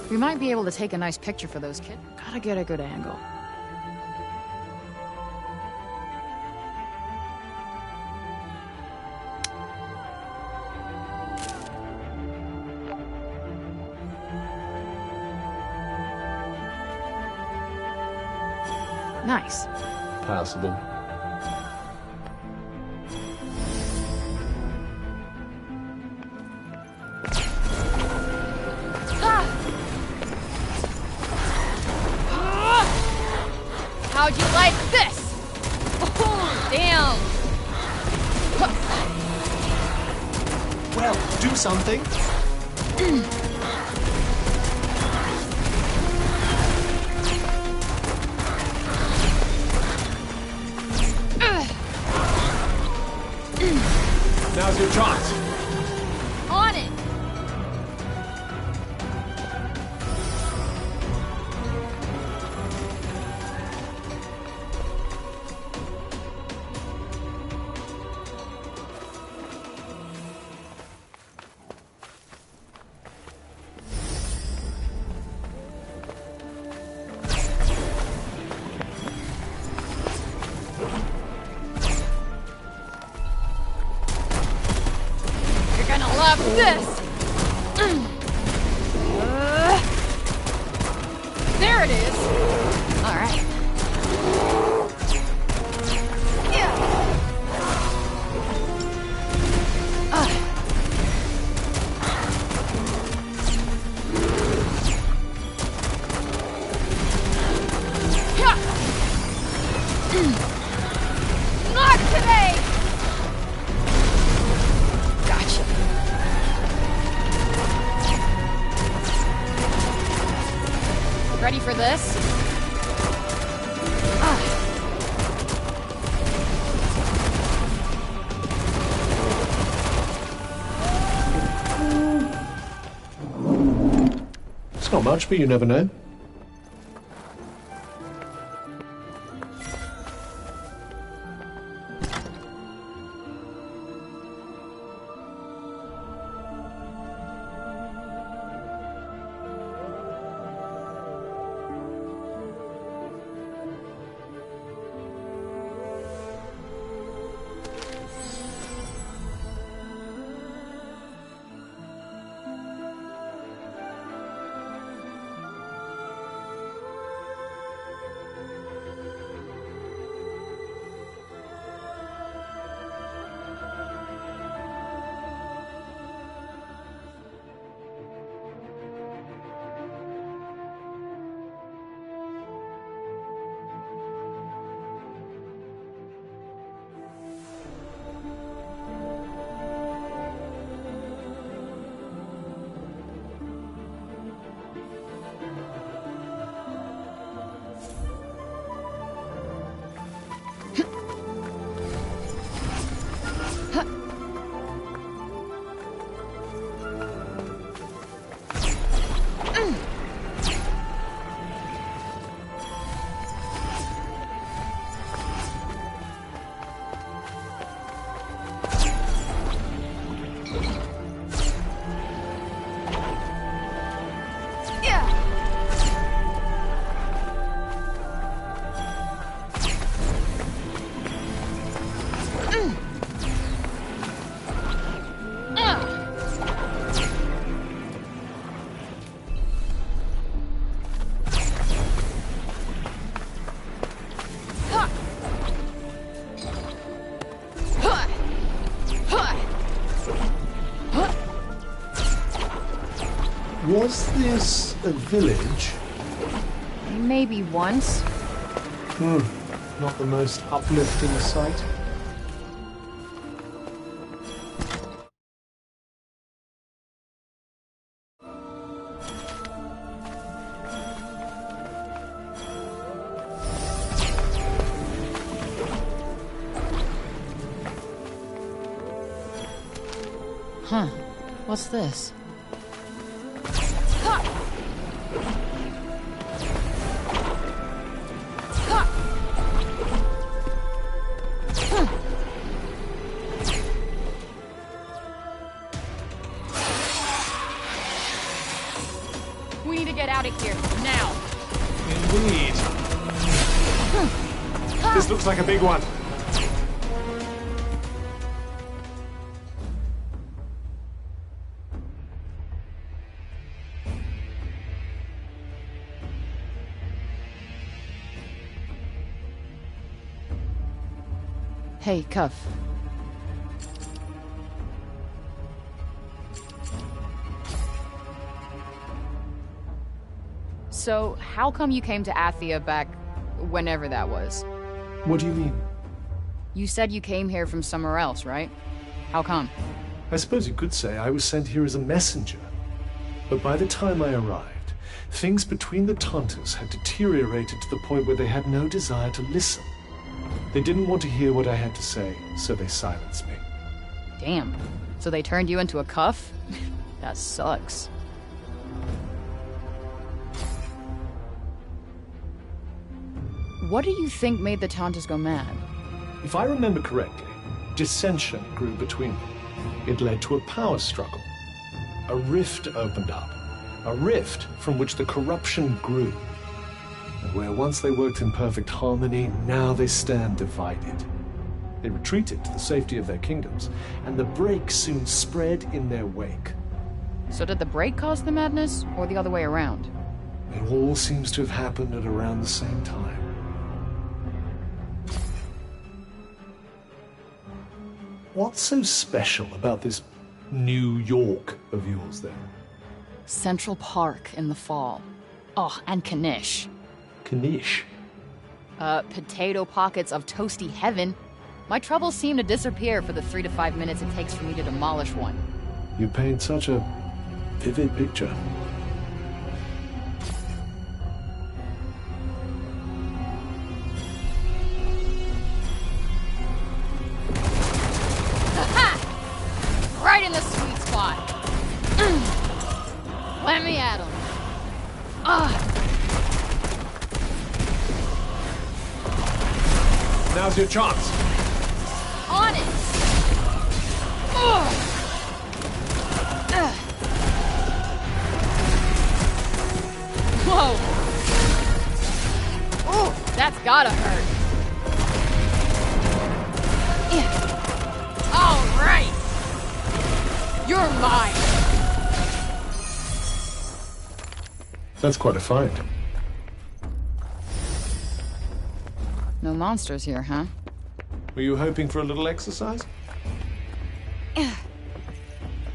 We might be able to take a nice picture for those kids. Gotta get a good angle. Nice. Passable. How'd you like this? Oh, damn. Well, do something. Now's your chance. On it. Love this! There it is! Alright. Not today! Gotcha. Ready for this? It's not much, but you never know. Was this a village? Maybe once. Not the most uplifting sight. Huh. What's this? We need to get out of here, now! Indeed. This looks like a big one. Hey, Cuff. So, how come you came to Athia back whenever that was? What do you mean? You said you came here from somewhere else, right? How come? I suppose you could say I was sent here as a messenger. But by the time I arrived, things between the Tantas had deteriorated to the point where they had no desire to listen. They didn't want to hear what I had to say, so they silenced me. Damn. So they turned you into a Cuff? That sucks. What do you think made the Tantas go mad? If I remember correctly, dissension grew between them. It led to a power struggle. A rift opened up. A rift from which the corruption grew. And where once they worked in perfect harmony, now they stand divided. They retreated to the safety of their kingdoms, and the break soon spread in their wake. So did the break cause the madness, or the other way around? It all seems to have happened at around the same time. What's so special about this New York of yours, then? Central Park in the fall. Oh, and Knish. Knish? Potato pockets of toasty heaven. My troubles seem to disappear for the 3 to 5 minutes it takes for me to demolish one. You paint such a vivid picture. Right in the sweet spot. Let me at him. Now's your chance. On it. Whoa. Oh, that's gotta hurt. Yeah. All right. You're mine! That's quite a find. No monsters here, huh? Were you hoping for a little exercise?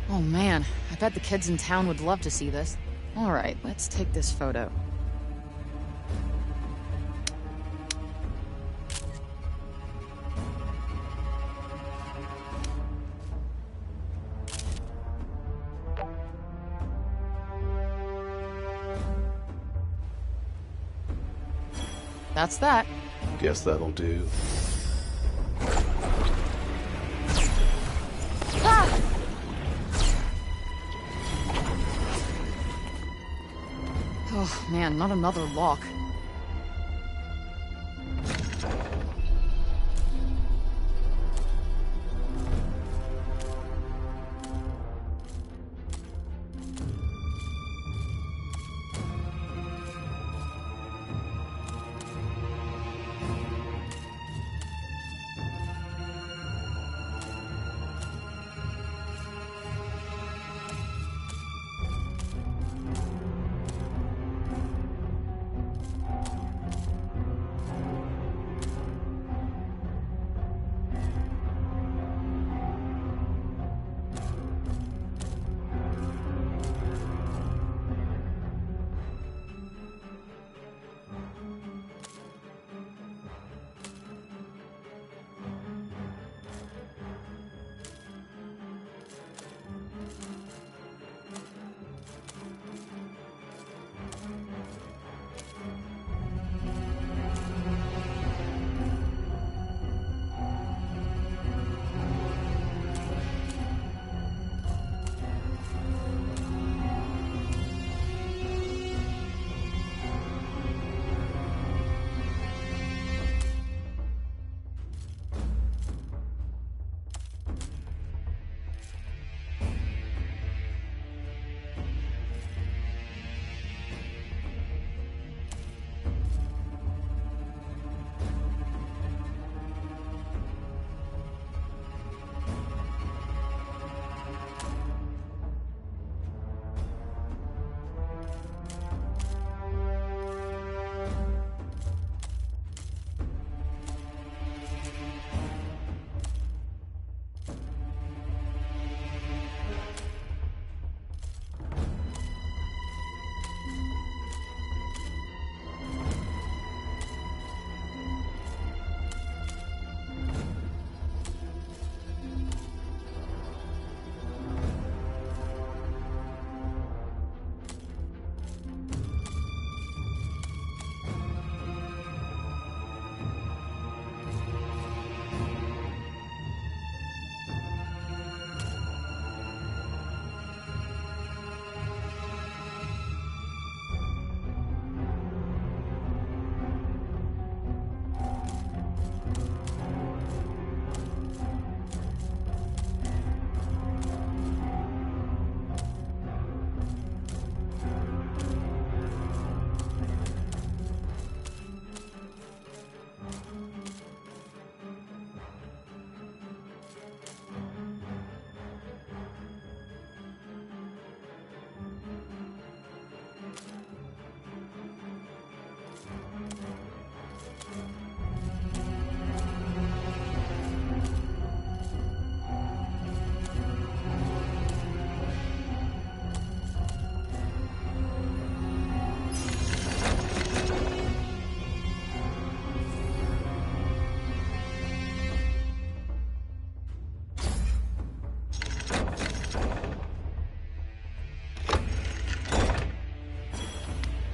Oh man, I bet the kids in town would love to see this. Alright, let's take this photo. That's that. Guess that'll do. Ah! Oh man, not another lock.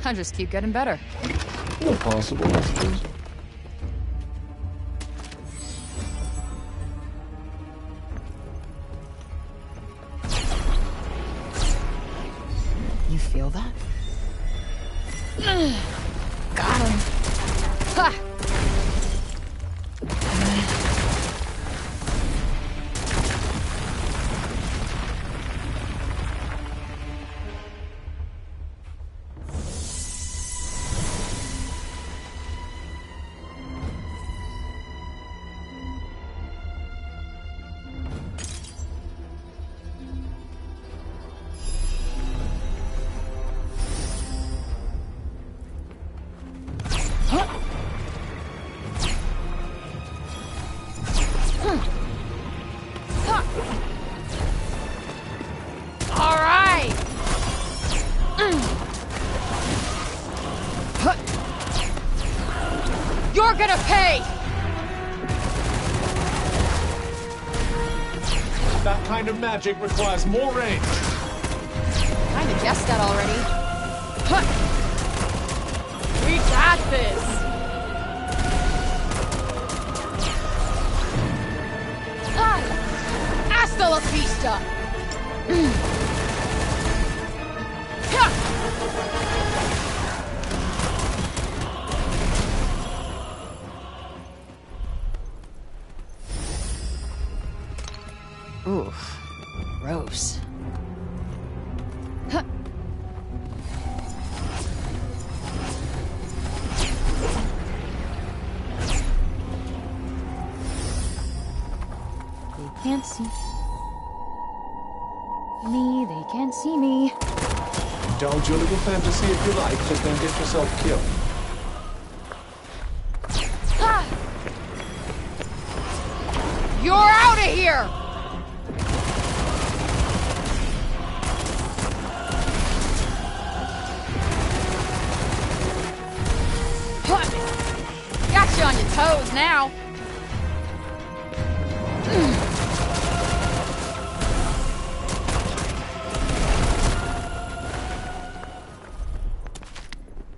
I just keep getting better. Not possible, I suppose. You feel that? Got him. Ha! You're gonna pay! That kind of magic requires more range. Kinda guessed that already. We got this! Hasta la vista! Oof. Gross. They can't see me, they can't see me. Indulge your little fantasy if you like, but don't get yourself killed. You're out of here! Got you on your toes now.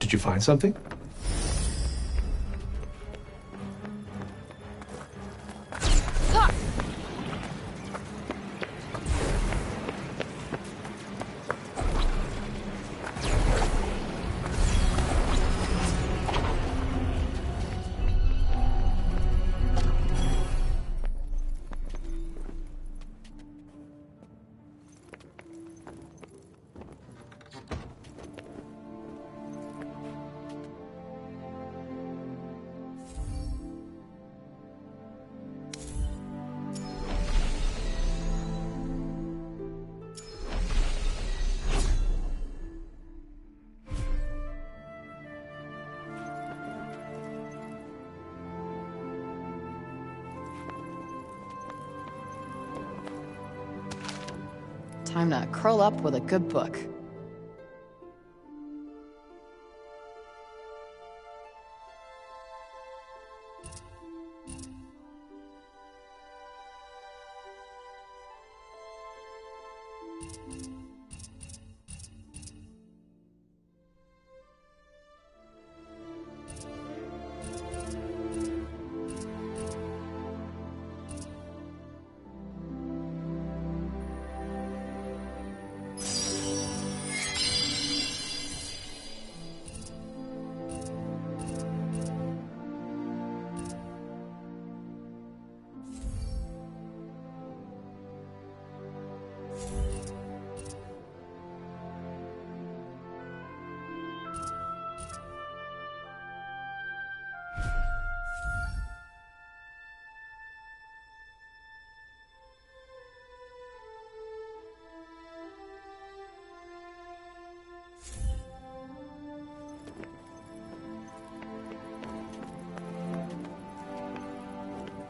Did you find something? Time to curl up with a good book.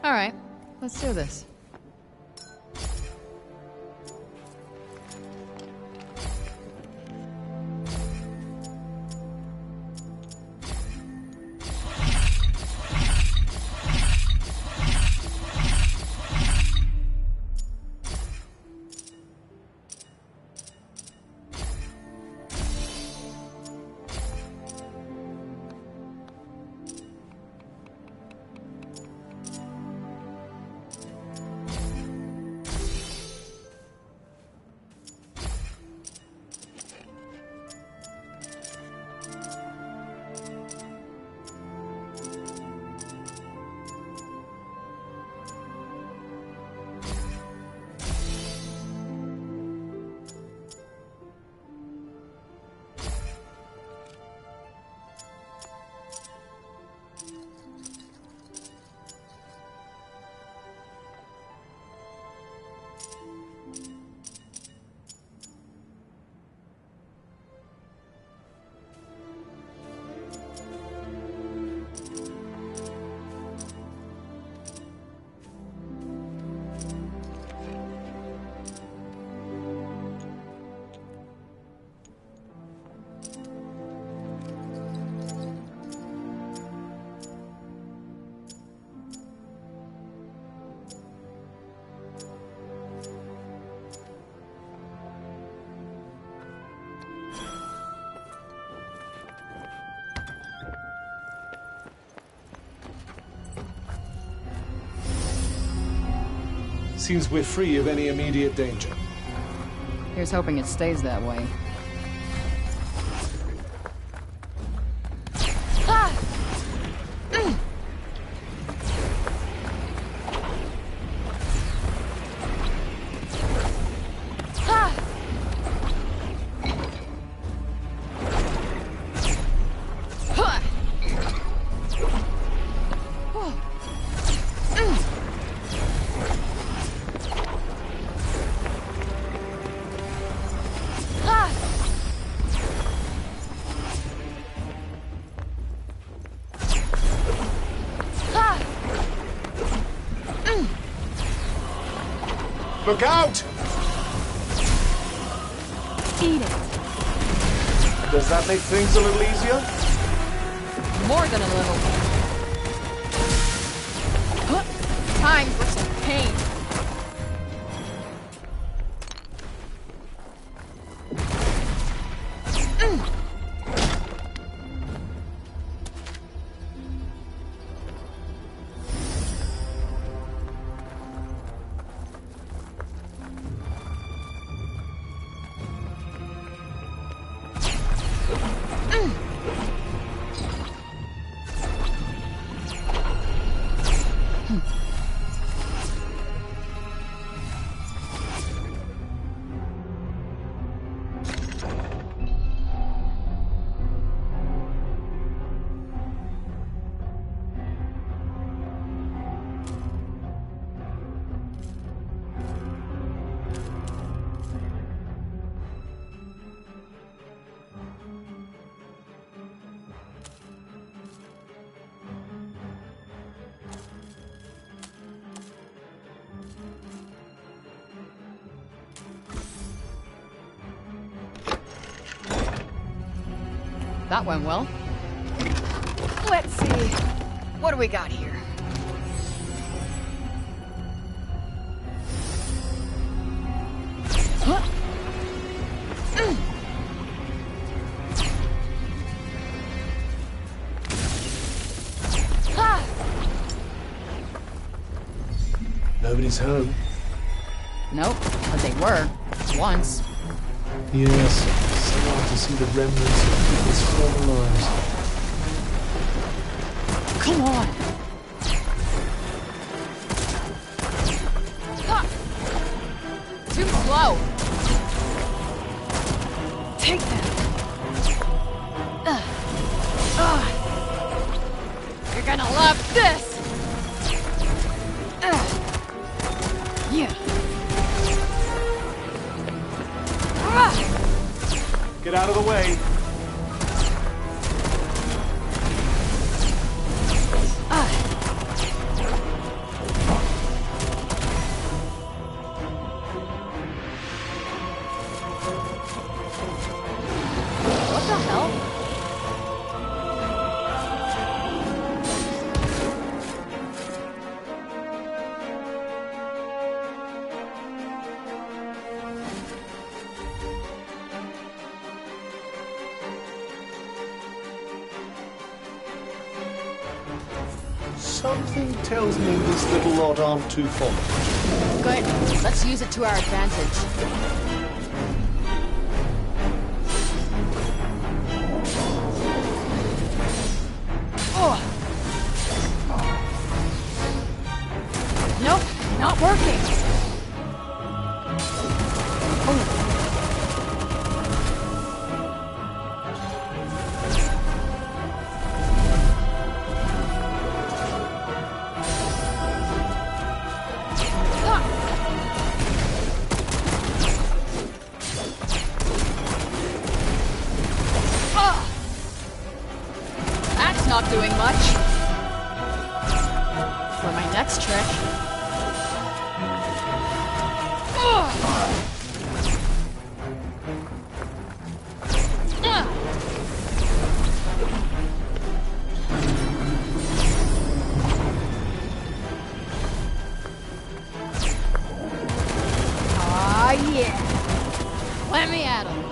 All right, let's do this. Seems we're free of any immediate danger. Here's hoping it stays that way. Look out! Eat it. Does that make things a little easier? More than a little. Time for some pain. That went well. Let's see. What do we got here? Nobody's home. Nope, but they were. Once. Yes, so hard to see the remnants of people's former lives. Come on! Too slow! Take that! You're gonna love this! Yeah. Get out of the way. What the hell? Something tells me this little lot aren't too fond. Good. Let's use it to our advantage. Nope, not working. That's not doing much. For my next trick. Ah, yeah. Let me at him.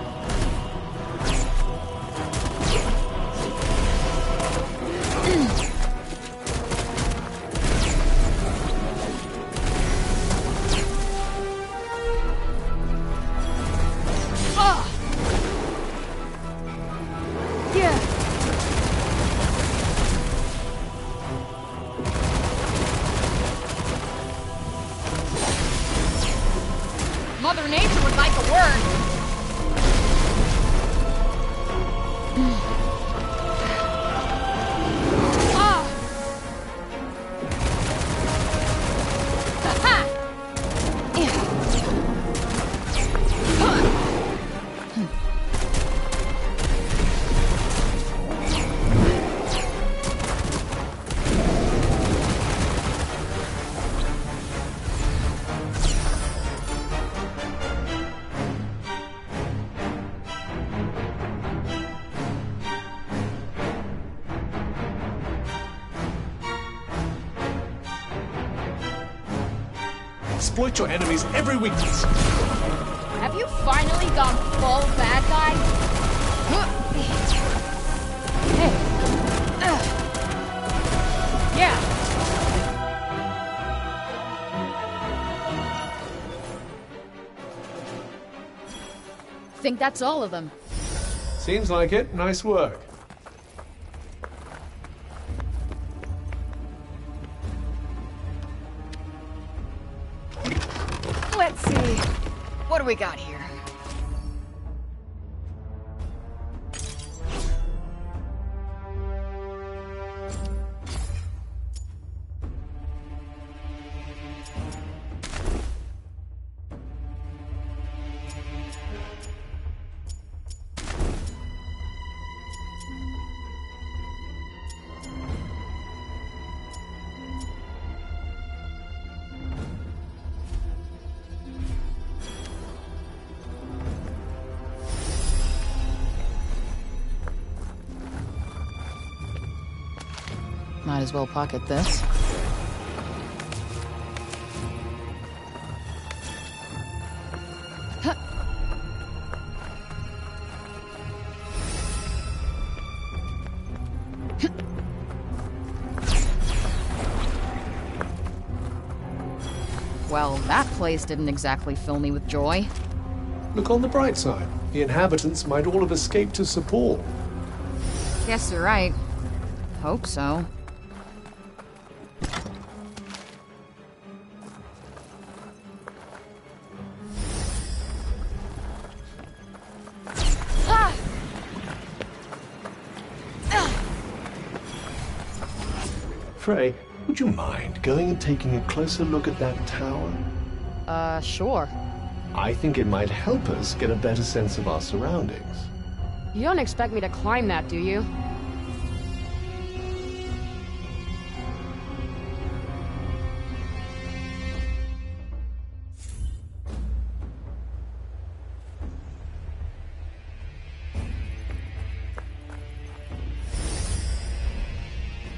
Exploit your enemy's every weakness. Have you finally gone full bad guy? Hey. Yeah. Think that's all of them. Seems like it. Nice work. Let's see. What do we got here? Might as well pocket this. Well, that place didn't exactly fill me with joy. Look on the bright side. The inhabitants might all have escaped to support. Guess you're right. Hope so. Frey, would you mind going and taking a closer look at that tower? Sure. I think it might help us get a better sense of our surroundings. You don't expect me to climb that, do you?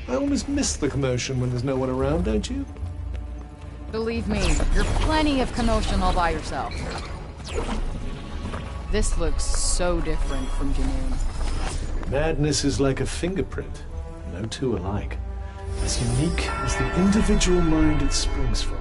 I almost miss the commotion when there's no one around, don't you? Believe me, you're plenty of commotion all by yourself. This looks so different from Janoon. Madness is like a fingerprint. No two alike. As unique as the individual mind it springs from.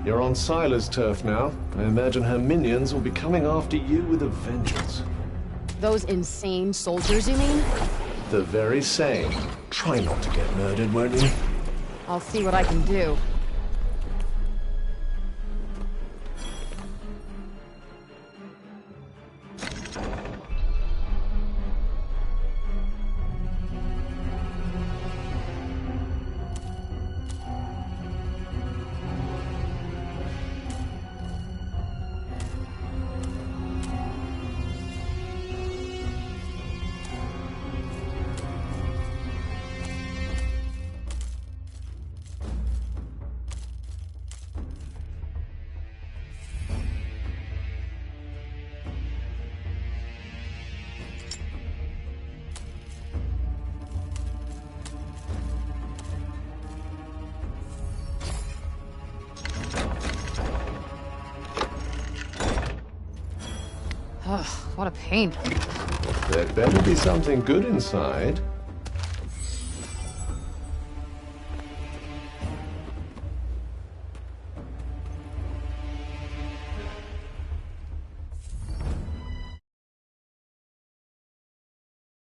You're on Sila's turf now. I imagine her minions will be coming after you with a vengeance. Those insane soldiers, you mean? The very same. Try not to get murdered, won't you? I'll see what I can do. Ugh, what a pain. There'd better be something good inside.